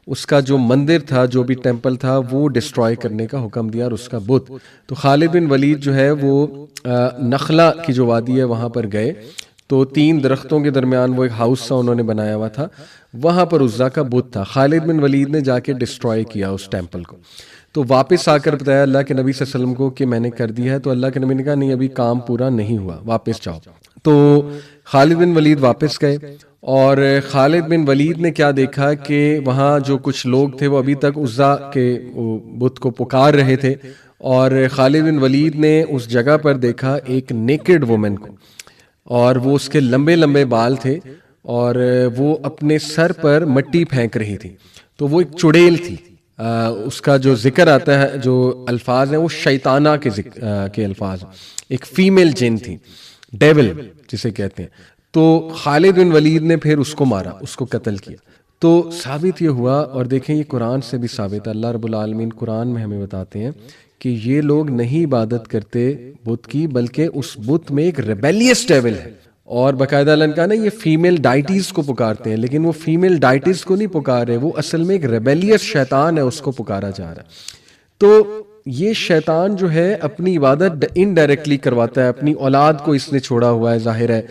اس کا جو مندر تھا، جو بھی ٹیمپل تھا، وہ ڈسٹرائے کرنے کا حکم دیا، اور اس کا بت. تو خالد بن ولید جو ہے وہ نخلا کی جو وادی ہے وہاں پر گئے، تو 3 درختوں کے درمیان وہ ایک ہاؤس سا انہوں نے بنایا ہوا تھا، وہاں پر عزا کا بت تھا. خالد بن ولید نے جا کے ڈسٹرائے کیا اس ٹیمپل کو. تو واپس آ کر بتایا اللہ کے نبی صلی اللہ علیہ وسلم کو کہ میں نے کر دیا ہے. تو اللہ کے نبی نے کہا نہیں، ابھی کام پورا نہیں ہوا، واپس جاؤ. تو خالد بن ولید واپس گئے، اور خالد بن ولید نے کیا دیکھا کہ وہاں جو کچھ لوگ تھے وہ ابھی تک عزا کے بت کو پکار رہے تھے، اور خالد بن ولید نے اس جگہ پر دیکھا ایک نیکڈ وومن کو، اور وہ اس کے لمبے لمبے بال تھے، اور وہ اپنے سر پر مٹی پھینک رہی تھی. تو وہ ایک چڑیل تھی. اس کا جو ذکر آتا ہے، جو الفاظ ہیں وہ شیطانہ کے الفاظ ہیں. ایک فیمیل جن تھی، ڈیول جسے کہتے ہیں. تو خالد بن ولید نے پھر اس کو مارا، اس کو قتل کیا. تو ثابت یہ ہوا، اور دیکھیں یہ قرآن سے بھی ثابت ہے. اللہ رب العالمین قرآن میں ہمیں بتاتے ہیں کہ یہ لوگ نہیں عبادت کرتے بت کی، بلکہ اس بت میں ایک ریبیلیس ڈیول ہے. اور باقاعدہ اللہ نے کہا نا یہ فیمیل ڈائٹیز کو پکارتے ہیں، لیکن وہ فیمیل ڈائٹیز کو نہیں پکار رہے، وہ اصل میں ایک ریبیلیس شیطان ہے، اس کو پکارا جا رہا ہے. تو یہ شیطان جو ہے اپنی عبادت انڈائریکٹلی کرواتا ہے. اپنی اولاد کو اس نے چھوڑا ہوا ہے، ظاہر ہے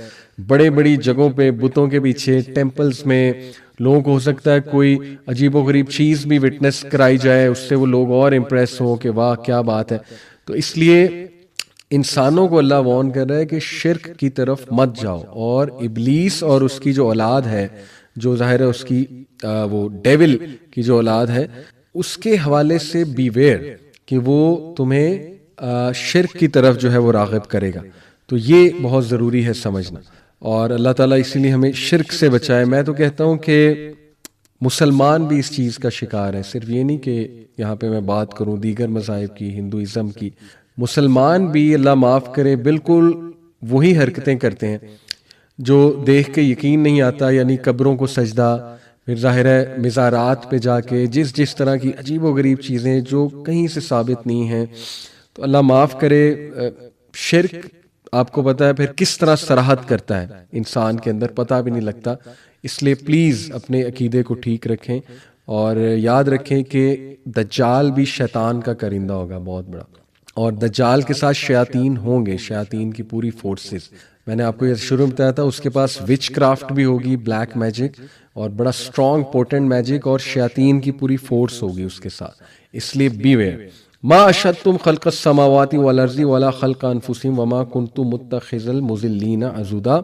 بڑے بڑی جگہوں پہ بتوں کے پیچھے ٹیمپلز میں لوگوں کو ہو سکتا ہے کوئی عجیب و غریب چیز بھی وٹنس کرائی جائے، اس سے وہ لوگ اور امپریس ہوں کہ واہ کیا بات ہے. تو اس لیے انسانوں کو اللہ وارن کر رہا ہے کہ شرک کی طرف مت جاؤ. اور ابلیس اور اس کی جو اولاد ہے، جو ظاہر ہے اس کی وہ ڈیول کی جو اولاد ہے، اس کے حوالے سے بی ویئر کہ وہ تمہیں شرک کی طرف جو ہے وہ راغب کرے گا. تو یہ بہت ضروری ہے سمجھنا، اور اللہ تعالیٰ اسی لیے ہمیں شرک سے بچائے. میں تو کہتا ہوں کہ مسلمان بھی اس چیز کا شکار ہے. صرف یہ نہیں کہ یہاں پہ میں بات کروں دیگر مذاہب کی، ہندوازم کی، مسلمان بھی اللہ معاف کرے بالکل وہی حرکتیں کرتے ہیں جو دیکھ کے یقین نہیں آتا. یعنی قبروں کو سجدہ، پھر ظاہر ہے مزارات پہ جا کے جس طرح کی عجیب و غریب چیزیں جو کہیں سے ثابت نہیں ہیں. تو اللہ معاف کرے، شرک آپ کو پتا ہے پھر کس طرح سراحت کرتا ہے انسان کے اندر، پتہ بھی نہیں لگتا. اس لیے پلیز اپنے عقیدے کو ٹھیک رکھیں، اور یاد رکھیں کہ دجال بھی شیطان کا کرندہ ہوگا بہت بڑا، اور دجال کے ساتھ شیاطین ہوں گے، شیاطین کی پوری فورسز. میں نے آپ کو یہ شروع میں بتایا تھا، اس کے پاس وچ کرافٹ بھی ہوگی، بلیک میجک، اور بڑا اسٹرانگ پوٹنٹ میجک، اور شیاطین کی پوری فورس ہوگی اس کے ساتھ. اس لیے بی ویئر. ما اشہدتم خلق السماوات والارض ولا خلق انفسہم وما کنت متخذ المضلین عضدا.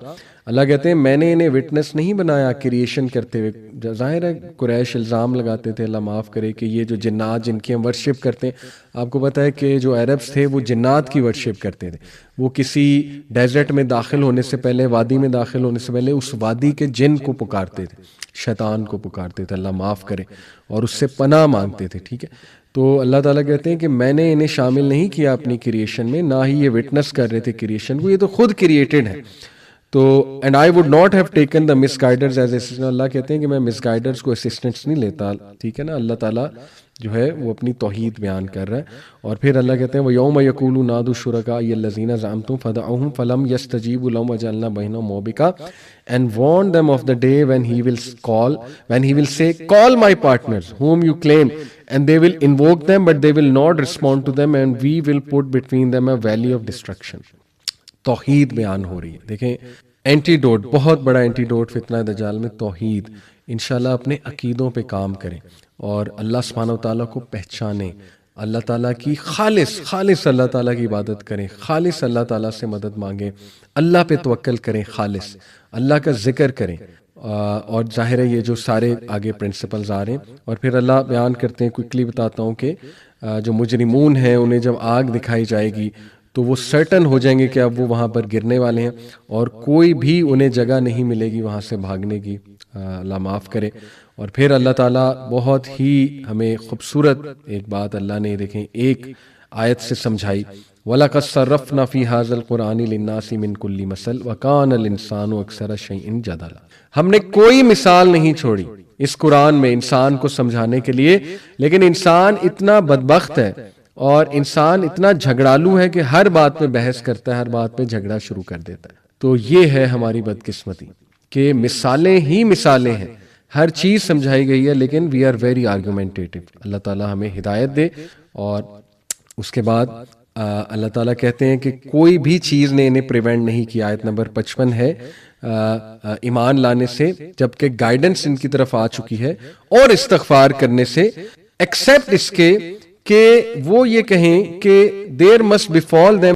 اللہ کہتے ہیں میں نے انہیں وٹنس نہیں بنایا کریشن کرتے ہوئے. ظاہر ہے قریش الزام لگاتے تھے، اللہ معاف کرے، کہ یہ جو جنات جن کی ہم ورشپ کرتے ہیں، آپ کو پتہ ہے کہ جو عربس تھے وہ جنات کی ورشپ کرتے تھے. وہ کسی ڈیزرٹ میں داخل ہونے سے پہلے، وادی میں داخل ہونے سے پہلے اس وادی کے جن کو پکارتے تھے، شیطان کو پکارتے تھے، اللہ معاف کرے، اور اس سے پناہ مانگتے تھے. ٹھیک ہے، تو اللہ تعالیٰ کہتے ہیں کہ میں نے انہیں شامل نہیں کیا اپنی کریشن میں، نہ ہی یہ وٹنس کر رہے تھے کریشن کو، یہ تو خود کریٹڈ ہے. تو and I would not have taken the misguiders as assistant. اللہ کہتے ہیں کہ میں مس گائیڈرز کو اسسٹنٹس نہیں لیتا. ٹھیک ہے نا، اللہ تعالیٰ جو ہے وہ اپنی توحید بیان کر رہا ہے. اور پھر اللہ کہتے ہیں وَيَوْمَ يَقُولُ نَادُوا الشُّرَكَاءَ الَّذِينَ زَعَمْتُمْ فَدَعُوهُمْ فَلَمْ يَسْتَجِيبُوا لَهُمْ وَجَعَلْنَا بَيْنَهُمْ مَوْبِقًا and warn them of the day when he will say call my partners whom you claim, and they will invoke them but they will not respond to them, and we will put between them a valley of destruction. توحید بیان ہو رہی ہے. دیکھیں اینٹی ڈوٹ، بہت بڑا اینٹی ڈوٹ فتنہ دجال میں توحید. انشاءاللہ اپنے عقیدوں پہ کام کریں اور اللہ سبحانہ و تعالیٰ کو پہچانیں، اللہ تعالیٰ کی خالص اللہ تعالیٰ کی عبادت کریں، خالص اللہ تعالیٰ سے مدد مانگیں، اللہ پہ توکل کریں، خالص اللہ کا ذکر کریں. اور ظاہر ہے یہ جو سارے آگے پرنسپلز آ رہے ہیں. اور پھر اللہ بیان کرتے ہیں، کوئکلی بتاتا ہوں کہ جو مجرمون ہیں انہیں جب آگ دکھائی جائے گی تو وہ سرٹن ہو جائیں گے کہ اب وہ وہاں پر گرنے والے ہیں، اور کوئی بھی انہیں جگہ نہیں ملے گی وہاں سے بھاگنے کی. اللہ معاف کرے. اور پھر اللہ تعالیٰ بہت ہی ہمیں خوبصورت ایک بات اللہ نے دیکھیں ایک آیت سے سمجھائی. وَلَقَدْ صَرَّفْنَا فِي هَذَا الْقُرْآنِ لِلنَّاسِ مِنْ كُلِّ مَثَلٍ وَكَانَ الْإِنسَانُ أَكْثَرَ شَيْءٍ جَدَلًا. ہم نے کوئی مثال نہیں چھوڑی اس قرآن میں انسان کو سمجھانے کے لیے، لیکن انسان اتنا بدبخت ہے اور انسان اتنا جھگڑالو ہے کہ ہر بات پہ بحث کرتا ہے، ہر بات پہ جھگڑا شروع کر دیتا ہے. تو یہ ہے ہماری بدقسمتی کہ مثالیں ہی مثالیں ہیں، ہر چیز سمجھائی گئی ہے، لیکن وی آر ویری آرگومنٹیٹو. اللہ تعالیٰ ہمیں ہدایت دے. اور اس کے بعد اللہ تعالیٰ کہتے ہیں کہ کوئی بھی چیز نے انہیں پریونٹ نہیں کیا. آیت نمبر 55 ہے ایمان لانے سے، جبکہ گائیڈنس ان کی طرف آ چکی ہے، اور استغفار کرنے سے، ایکسپٹ اس کے کہ وہ یہ کہیں کہ دیر مسٹ بفال them